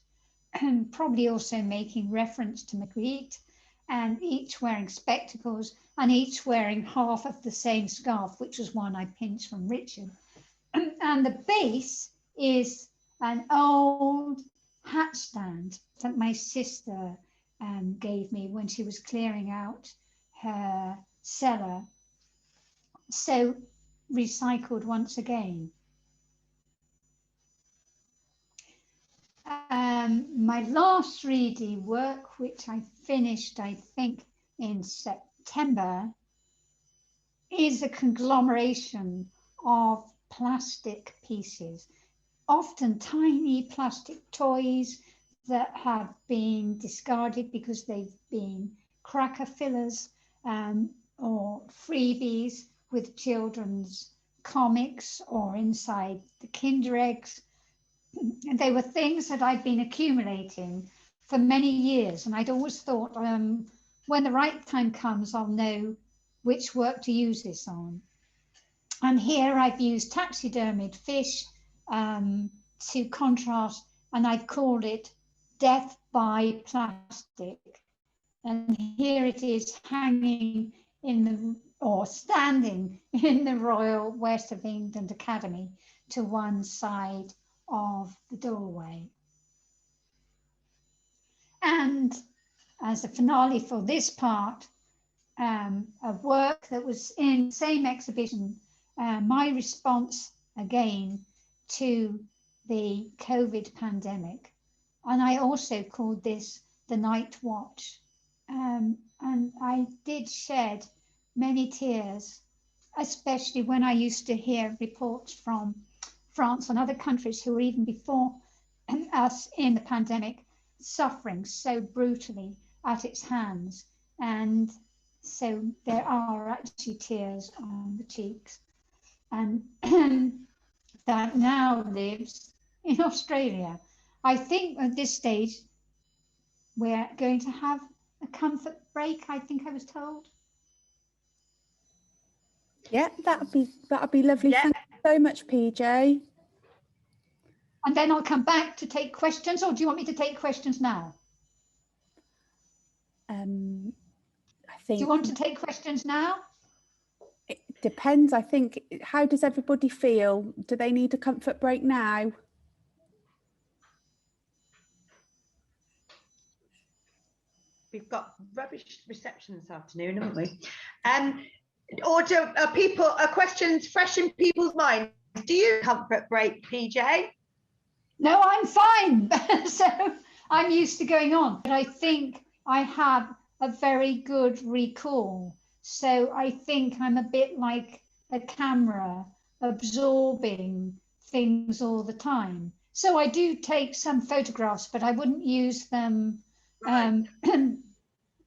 and probably also making reference to Magritte, and each wearing spectacles, and each wearing half of the same scarf, which was one I pinched from Richard. And the base is an old hat stand that my sister gave me when she was clearing out her cellar. So recycled once again. My last 3D work, which I finished, I think, in September, is a conglomeration of plastic pieces, often tiny plastic toys that have been discarded because they've been cracker fillers or freebies with children's comics or inside the Kinder eggs. And they were things that I'd been accumulating for many years, and I'd always thought, when the right time comes, I'll know which work to use this on. And here I've used taxidermied fish to contrast, and I've called it Death by Plastic. And here it is hanging in the, or standing in the Royal West of England Academy to one side of the doorway. And as a finale for this part, a work that was in the same exhibition, my response again to the COVID pandemic. And I also called this The Night Watch. And I did shed many tears, especially when I used to hear reports from France and other countries who were even before us in the pandemic suffering so brutally at its hands. And so there are actually tears on the cheeks. And that now lives in Australia. I think at this stage we're going to have a comfort break, I think I was told. Yeah, that'd be lovely. Yeah. Thank you so much, PJ. And then I'll come back to take questions, or do you want me to take questions now? I think. Do you want to take questions now? It depends. I think. How does everybody feel? Do they need a comfort break now? We've got rubbish reception this afternoon, haven't we? Or are questions fresh in people's minds? Do you comfort break, PJ? No, I'm fine. So I'm used to going on, but I think I have a very good recall. So I think I'm a bit like a camera absorbing things all the time. So I do take some photographs, but I wouldn't use them Right.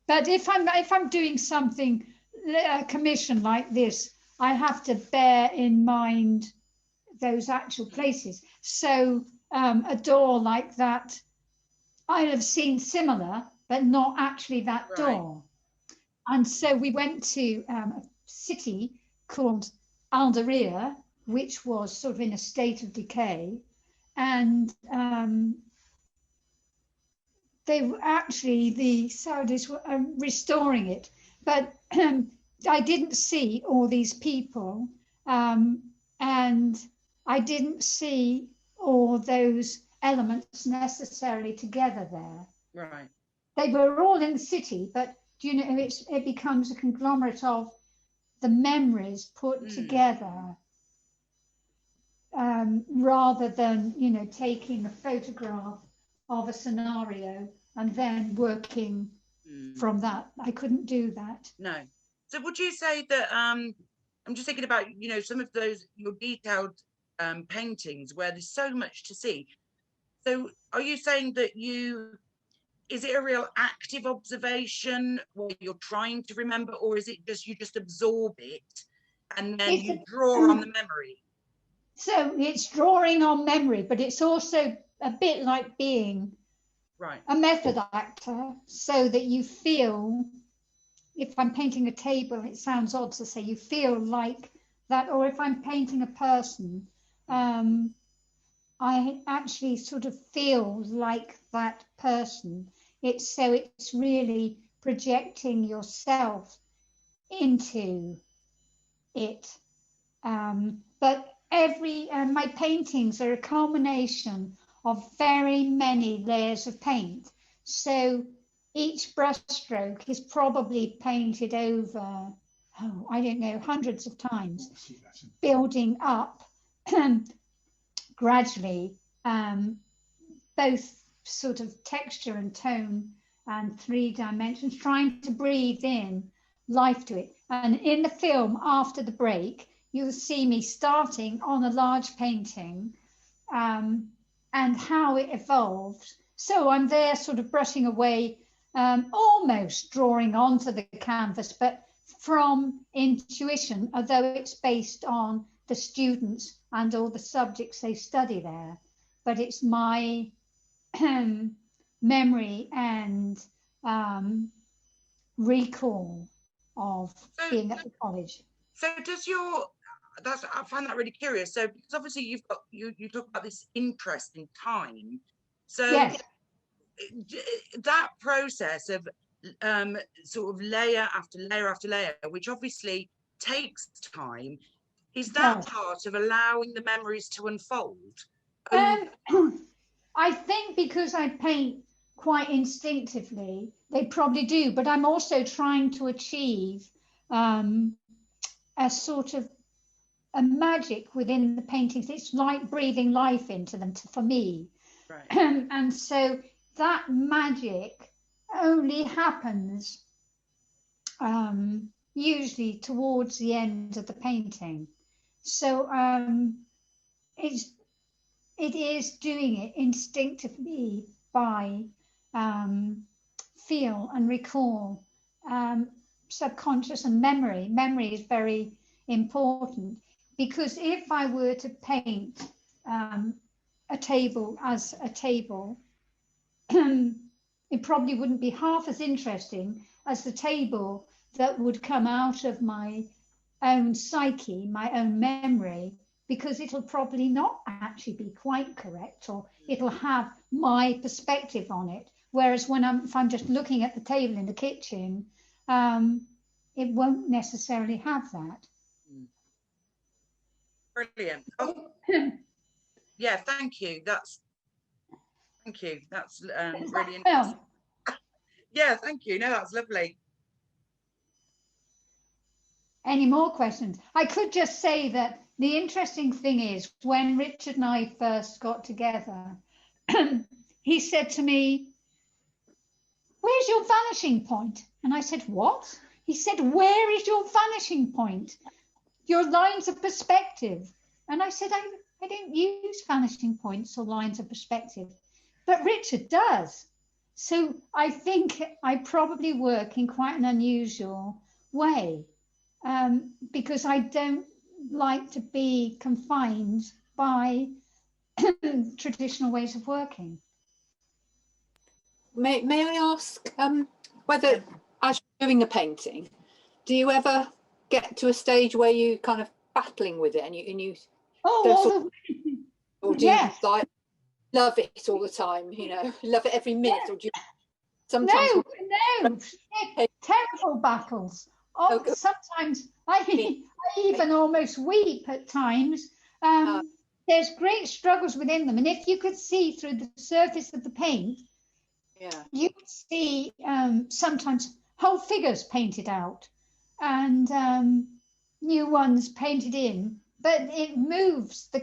But if I'm doing something, a commission like this, I have to bear in mind those actual places. So a door like that, I'd have seen similar, but not actually that door. And so we went to a city called Alderia, which was sort of in a state of decay. And they were actually, the Saudis were restoring it. But I didn't see all these people, and I didn't see all those elements necessarily together there. Right. They were all in the city, but you know, it becomes a conglomerate of the memories put together, rather than, you know, taking a photograph of a scenario and then working from that. I couldn't do that. No. So would you say that, I'm just thinking about, you know, some of those, your detailed paintings where there's so much to see. So are you saying that is it a real active observation where you're trying to remember, or is it just, you just absorb it and then you draw on the memory? So it's drawing on memory, but it's also a bit like being a method actor, so that you feel, if I'm painting a table, it sounds odd to say you feel like that, or if I'm painting a person, I actually sort of feel like that person. It's really projecting yourself into it. But my paintings are a culmination of very many layers of paint. So each brushstroke is probably painted over, I don't know, hundreds of times, building up gradually, both sort of texture and tone and 3 dimensions, trying to breathe in life to it. And in the film, after the break, you'll see me starting on a large painting, and how it evolved. So I'm there sort of brushing away, almost drawing onto the canvas, but from intuition, although it's based on the students and all the subjects they study there. But it's my memory and recall of being at the college. So does I find that really curious. So because obviously you talk about this interest in time. So yes. That process of sort of layer after layer after layer, which obviously takes time, is that part of allowing the memories to unfold? I think because I paint quite instinctively, they probably do, but I'm also trying to achieve a sort of a magic within the paintings. It's like breathing life into them for me. Right. And so that magic only happens usually towards the end of the painting. So it is doing it instinctively by feel and recall, subconscious and memory. Memory is very important, because if I were to paint a table as a table, it probably wouldn't be half as interesting as the table that would come out of my own psyche, my own memory, because it'll probably not actually be quite correct, or it'll have my perspective on it. Whereas if I'm just looking at the table in the kitchen, it won't necessarily have that. Brilliant. Oh, yeah, thank you. That's really interesting. Yeah, thank you. No, that's lovely. Any more questions? I could just say that the interesting thing is, when Richard and I first got together, he said to me, "Where's your vanishing point?" And I said, "What?" He said, "Where is your vanishing point? Your lines of perspective." And I said, I don't use vanishing points or lines of perspective, but Richard does. So I think I probably work in quite an unusual way, because I don't like to be confined by traditional ways of working. May I ask whether, as you're doing a painting, do you ever get to a stage where you kind of battling with it and you Oh, or do yes. you like love it all the time, you know, love it every minute, or do you sometimes no, terrible battles. Oh, good. sometimes I even almost weep at times. There's great struggles within them, and if you could see through the surface of the paint, you would see sometimes whole figures painted out and new ones painted in, but it moves. The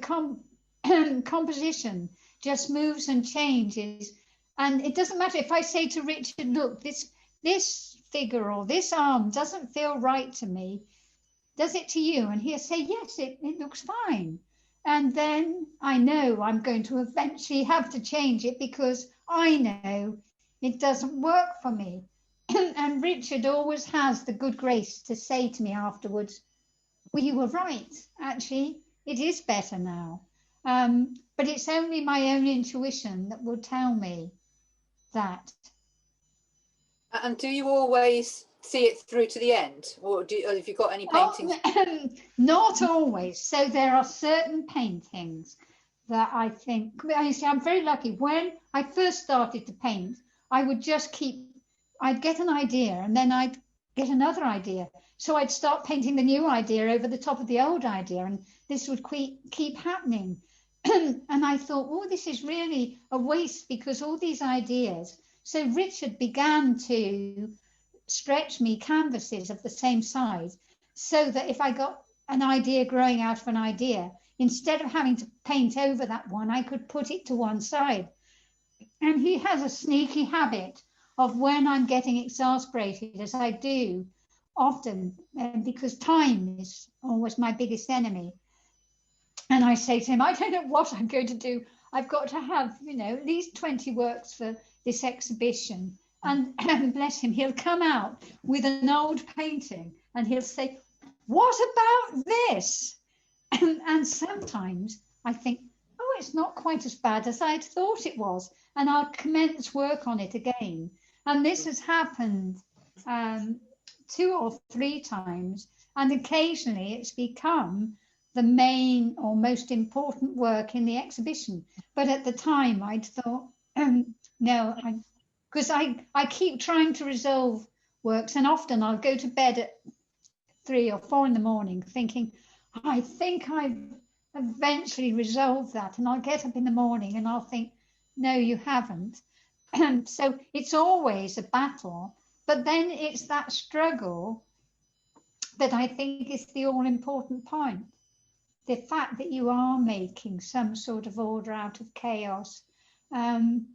composition just moves and changes, and it doesn't matter if I say to Richard, look, this figure or this arm doesn't feel right to me, does it to you? And he'll say, yes, it looks fine. And then I know I'm going to eventually have to change it because I know it doesn't work for me. And Richard always has the good grace to say to me afterwards, well, you were right, actually, it is better now. But it's only my own intuition that will tell me that. And do you always see it through to the end, or have you got any paintings? Not always. So there are certain paintings that I think, I'm very lucky. When I first started to paint, I would just I'd get an idea and then I'd get another idea. So I'd start painting the new idea over the top of the old idea, and this would keep happening. And I thought, oh, this is really a waste because all these ideas. So Richard began to stretch me canvases of the same size so that if I got an idea growing out of an idea, instead of having to paint over that one, I could put it to one side. And he has a sneaky habit of, when I'm getting exasperated, as I do often, because time is always my biggest enemy, and I say to him, I don't know what I'm going to do. I've got to have, at least 20 works for this exhibition. And bless him, he'll come out with an old painting and he'll say, what about this? And sometimes I think, oh, it's not quite as bad as I'd thought it was. And I'll commence work on it again. And this has happened 2 or 3 times. And occasionally it's become the main or most important work in the exhibition. But at the time I'd thought, no, because I keep trying to resolve works, and often I'll go to bed at 3 or 4 in the morning thinking, I think I've eventually resolved that, and I'll get up in the morning and I'll think, no, you haven't. And so it's always a battle, but then it's that struggle that I think is the all-important point. The fact that you are making some sort of order out of chaos. And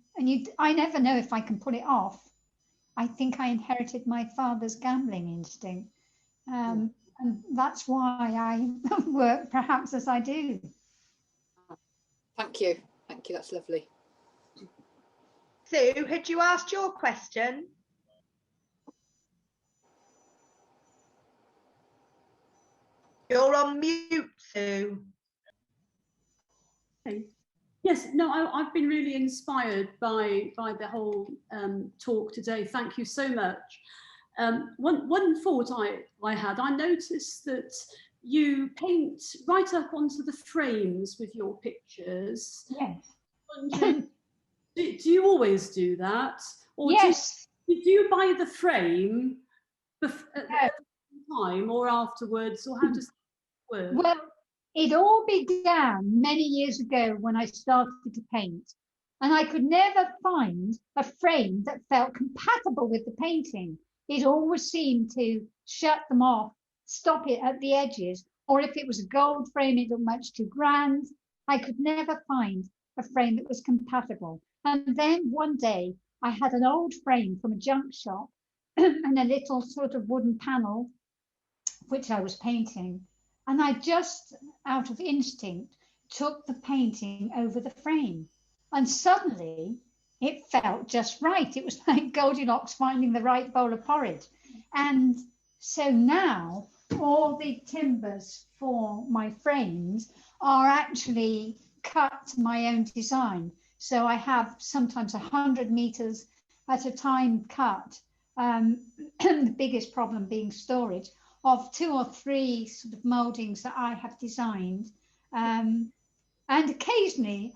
I never know if I can pull it off. I think I inherited my father's gambling instinct. And that's why I work perhaps as I do. Thank you. Thank you. That's lovely. Sue, had you asked your question? You're on mute, Sue. Okay. Yes, no, I've been really inspired by the whole talk today. Thank you so much. One thought I had, I noticed that you paint right up onto the frames with your pictures. Yes. Do you always do that? Or yes. Do you buy the frame at the time or afterwards, or how does that work? Well, it all began many years ago when I started to paint, and I could never find a frame that felt compatible with the painting. It always seemed to shut them off, stop it at the edges, or if it was a gold frame, it looked much too grand. I could never find a frame that was compatible. And then one day I had an old frame from a junk shop and a little sort of wooden panel, which I was painting. And I just, out of instinct, took the painting over the frame. And suddenly it felt just right. It was like Goldilocks finding the right bowl of porridge. And so now all the timbers for my frames are actually cut to my own design. So I have sometimes 100 meters at a time cut. The biggest problem being storage of 2 or 3 sort of moldings that I have designed. And occasionally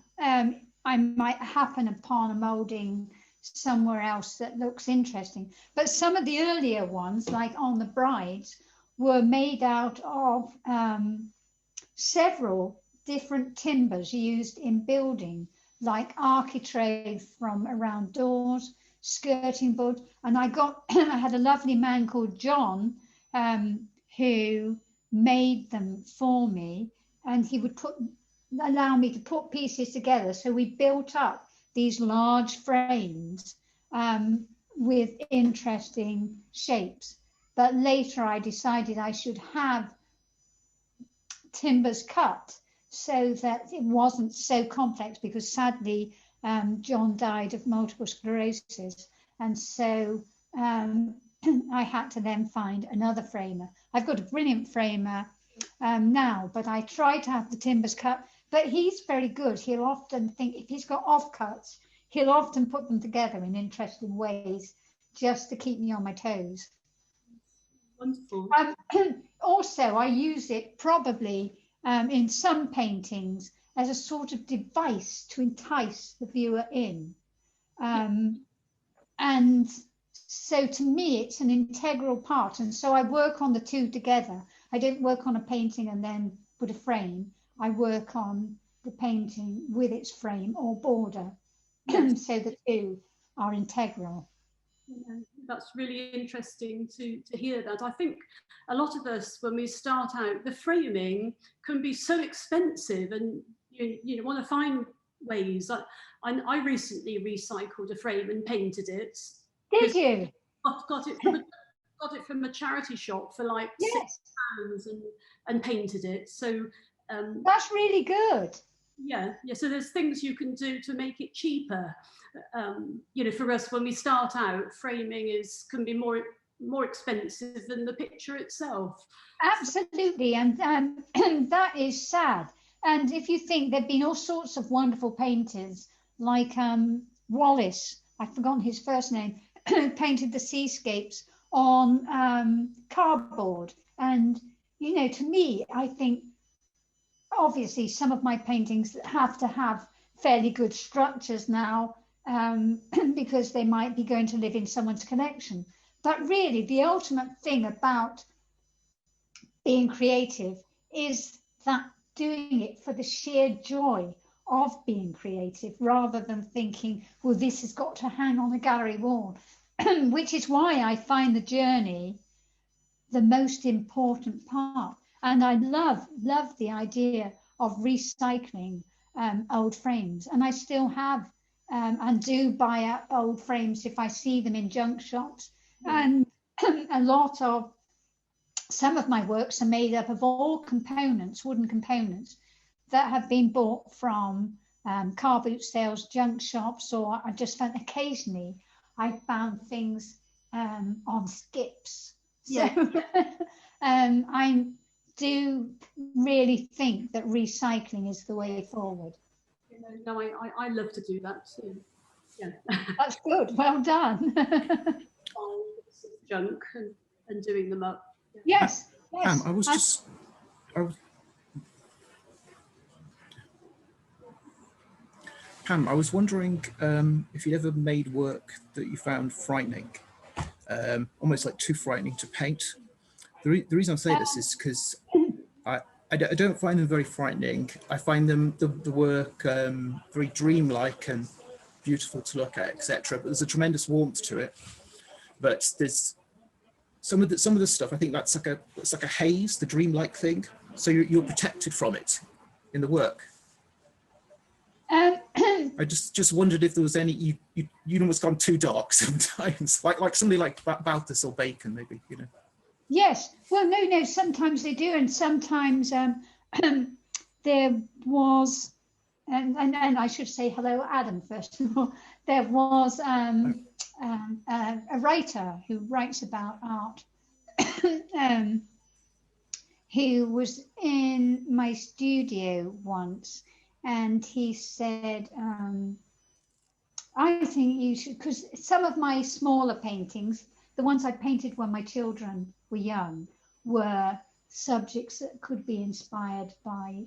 I might happen upon a molding somewhere else that looks interesting. But some of the earlier ones, like on the brides, were made out of several different timbers used in building, like architrave from around doors, skirting board. And I had a lovely man called John who made them for me, and he would allow me to put pieces together. So we built up these large frames with interesting shapes. But later I decided I should have timbers cut so that it wasn't so complex, because sadly John died of multiple sclerosis, and so I had to then find another framer. I've got a brilliant framer now, but I try to have the timbers cut. But he's very good. He'll often think, if he's got offcuts, he'll often put them together in interesting ways just to keep me on my toes. Wonderful. Also, I use it probably in some paintings as a sort of device to entice the viewer in. And so to me, it's an integral part. And so I work on the two together. I don't work on a painting and then put a frame. I work on the painting with its frame or border. So the two are integral. Yeah, that's really interesting to hear that. I think a lot of us, when we start out, the framing can be so expensive, and you want to find ways. I recently recycled a frame and painted it. Did you? Got it from a charity shop for like £6 and painted it. So that's really good. Yeah. So there's things you can do to make it cheaper. For us, when we start out, framing can be more expensive than the picture itself. Absolutely, and that is sad. And if you think, there've been all sorts of wonderful painters, like Wallace, I've forgotten his first name, painted the seascapes on cardboard. And to me, I think obviously some of my paintings have to have fairly good structures now, because they might be going to live in someone's collection. But really, the ultimate thing about being creative is that doing it for the sheer joy of being creative, rather than thinking, well, this has got to hang on a gallery wall, which is why I find the journey the most important part. And I love the idea of recycling old frames. And I still have and do buy up old frames if I see them in junk shops. And some of my works are made up of all components, wooden components, that have been bought from car boot sales, junk shops, or I just found occasionally I found things on skips. So I do really think that recycling is the way forward. No, I love to do that too. Yeah, that's good. Well done. Junk and doing them up. Yes. I was Pam, I was wondering if you'd ever made work that you found frightening, almost like too frightening to paint. The reason I say this is because I don't find them very frightening. I find them the work very dreamlike and beautiful to look at, etc. But there's a tremendous warmth to it. But there's some of the stuff. I think that's like a haze, the dreamlike thing. So you're protected from it in the work. I just wondered if there was any you'd almost gone too dark sometimes, like somebody like Balthus or Bacon, maybe, Yes. Well, no. Sometimes they do, and sometimes there was, and I should say hello, Adam, first of all. there was a writer who writes about art who was in my studio once, and he said, I think you should, because some of my smaller paintings, the ones I painted when my children were young, were subjects that could be inspired by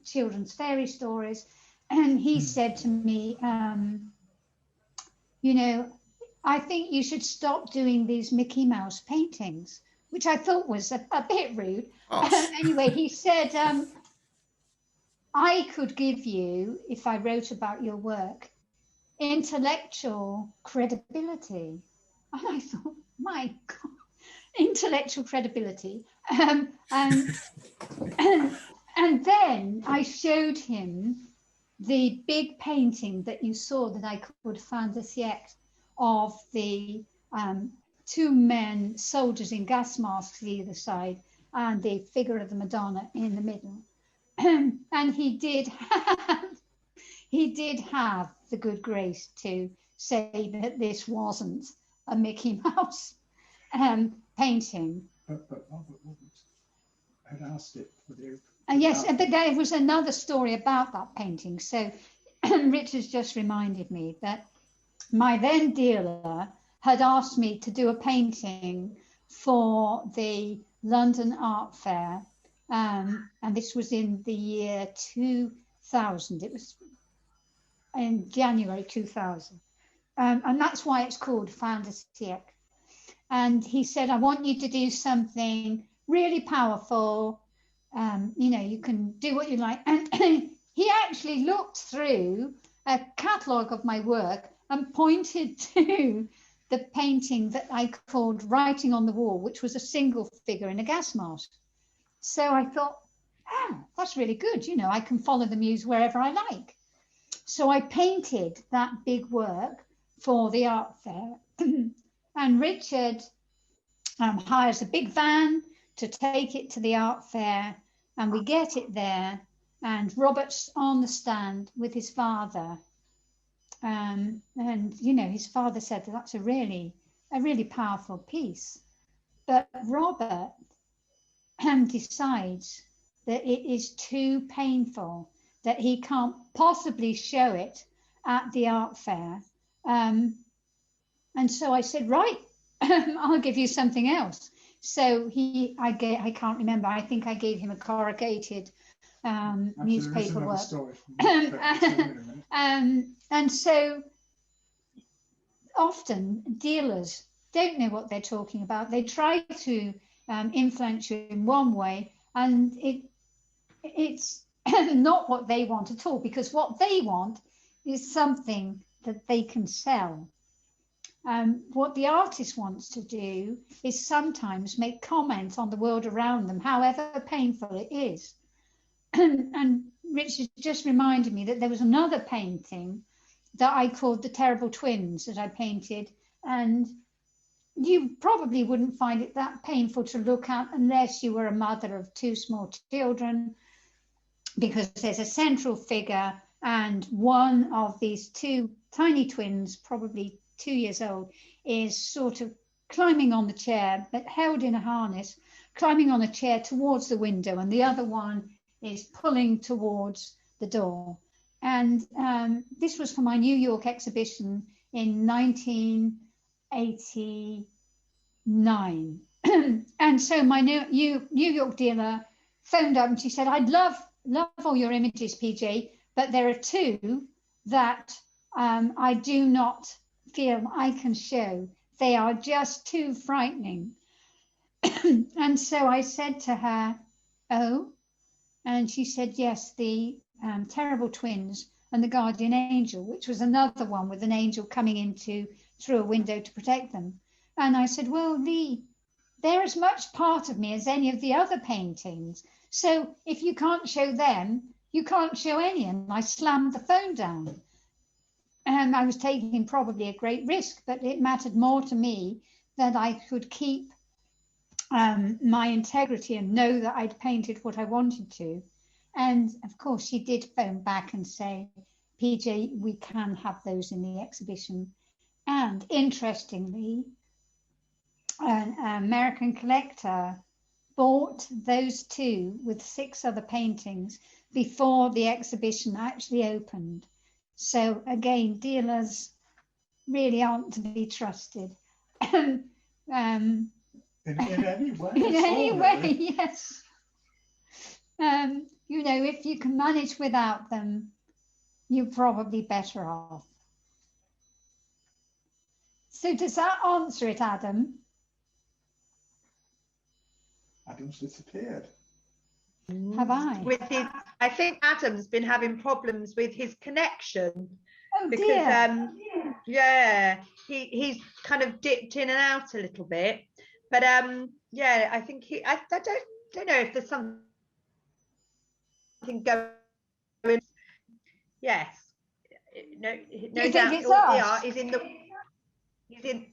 children's fairy stories. And he said to me, you know, I think you should stop doing these Mickey Mouse paintings, which I thought was a bit rude. Anyway, he said, I could give you, if I wrote about your work, intellectual credibility. And I thought, my God, intellectual credibility. And then I showed him the big painting that you saw that I could find this yet of the two men, soldiers in gas masks either side, and the figure of the Madonna in the middle. And he did have the good grace to say that this wasn't a Mickey Mouse painting. But Albert Wood had asked it for the. Yes, but there was another story about that painting. So Richard's just reminded me that my then dealer had asked me to do a painting for the London Art Fair, and this was in the year 2000. It was in January 2000, and that's why it's called Fin de Siècle. And he said, I want you to do something really powerful. You know, you can do what you like. And he actually looked through a catalogue of my work and pointed to the painting that I called Writing on the Wall, which was a single figure in a gas mask. So I thought, oh, that's really good. You know, I can follow the muse wherever I like. So I painted that big work for the art fair. And Richard hires a big van to take it to the art fair, and we get it there, and Robert's on the stand with his father. And, you know, his father said that that's a really powerful piece. But Robert decides that it is too painful, that he can't possibly show it at the art fair. And so I said, right, I'll give you something else. So I can't remember, I think I gave him a corrugated newspaper work. And so often dealers don't know what they're talking about. They try to influence you in one way, and it's not what they want at all, because what they want is something that they can sell. What the artist wants to do is sometimes make comments on the world around them, however painful it is. And Richard just reminded me that there was another painting that I called The Terrible Twins that I painted, and you probably wouldn't find it that painful to look at unless you were a mother of two small children, because there's a central figure, and one of these two tiny twins, probably 2 years old, is sort of climbing on the chair, but held in a harness, climbing on a chair towards the window, and the other one is pulling towards the door. And this was for my New York exhibition in 1989. And so my New York dealer phoned up and she said, I'd love all your images, PJ, but there are two that I do not feel I can show. They are just too frightening. And so I said to her, oh, and she said, yes, the Terrible Twins and the Guardian Angel, which was another one with an angel coming through a window to protect them. And I said, well, Lee, they're as much part of me as any of the other paintings. So if you can't show them, you can't show any. And I slammed the phone down. And I was taking probably a great risk, but it mattered more to me that I could keep my integrity and know that I'd painted what I wanted to. And of course, she did phone back and say, PJ, we can have those in the exhibition. And interestingly, an American collector bought those two with 6 other paintings before the exhibition actually opened. So again, dealers really aren't to be trusted. In any way. In any way, really. yes. You know, if you can manage without them, you're probably better off. So does that answer it, Adam? Adam's disappeared. Have I? With his, I think Adam's been having problems with his connection. Oh Because dear. yeah, he's kind of dipped in and out a little bit. But yeah, I think I don't know if there's something going. Yes. No You doubt. think it's us? He's in.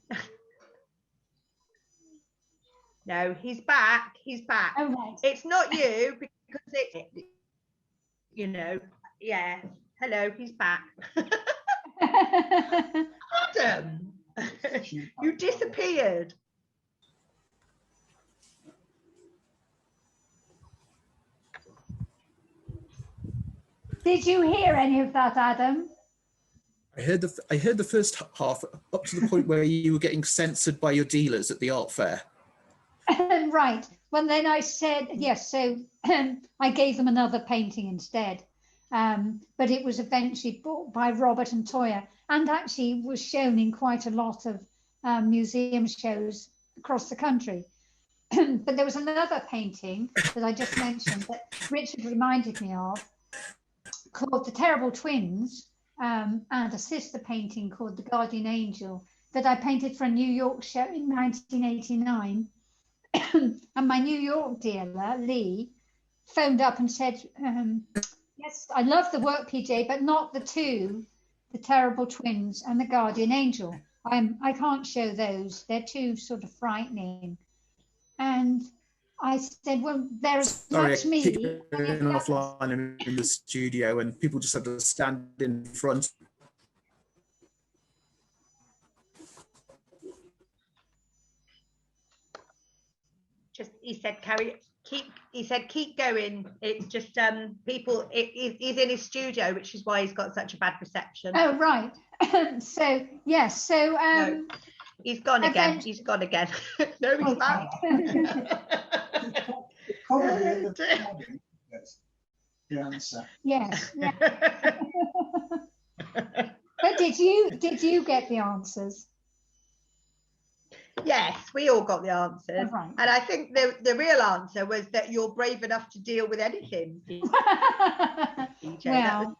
No, he's back. He's back. Oh, right. It's not you because it, you know, yeah. Hello, he's back. Adam, you disappeared. Did you hear any of that, Adam? I heard the first half up to the point where you were getting censored by your dealers at the art fair. Right. Well, then I said, yes, so I gave them another painting instead. But it was eventually bought by Robert and Toya and actually was shown in quite a lot of museum shows across the country. But there was another painting that I just mentioned that Richard reminded me of called The Terrible Twins, and a sister painting called The Guardian Angel that I painted for a New York show in 1989. And my New York dealer, Lee, phoned up and said, yes, I love the work, PJ, but not the two, The Terrible Twins and The Guardian Angel. I can't show those. They're too sort of frightening. And I said, well, there's much me. Sorry, offline in the studio and people just had to stand in front. Just he said keep going. It's just people. He's in his studio, which is why he's got such a bad reception. Oh right. So yes. So no, he's gone again. He's gone again. No, he's back. Probably in the recording, that's the answer. Yes. Yeah. But did you get the answers? Yes, we all got the answers. Oh, right. And I think the real answer was that you're brave enough to deal with anything. DJ, well,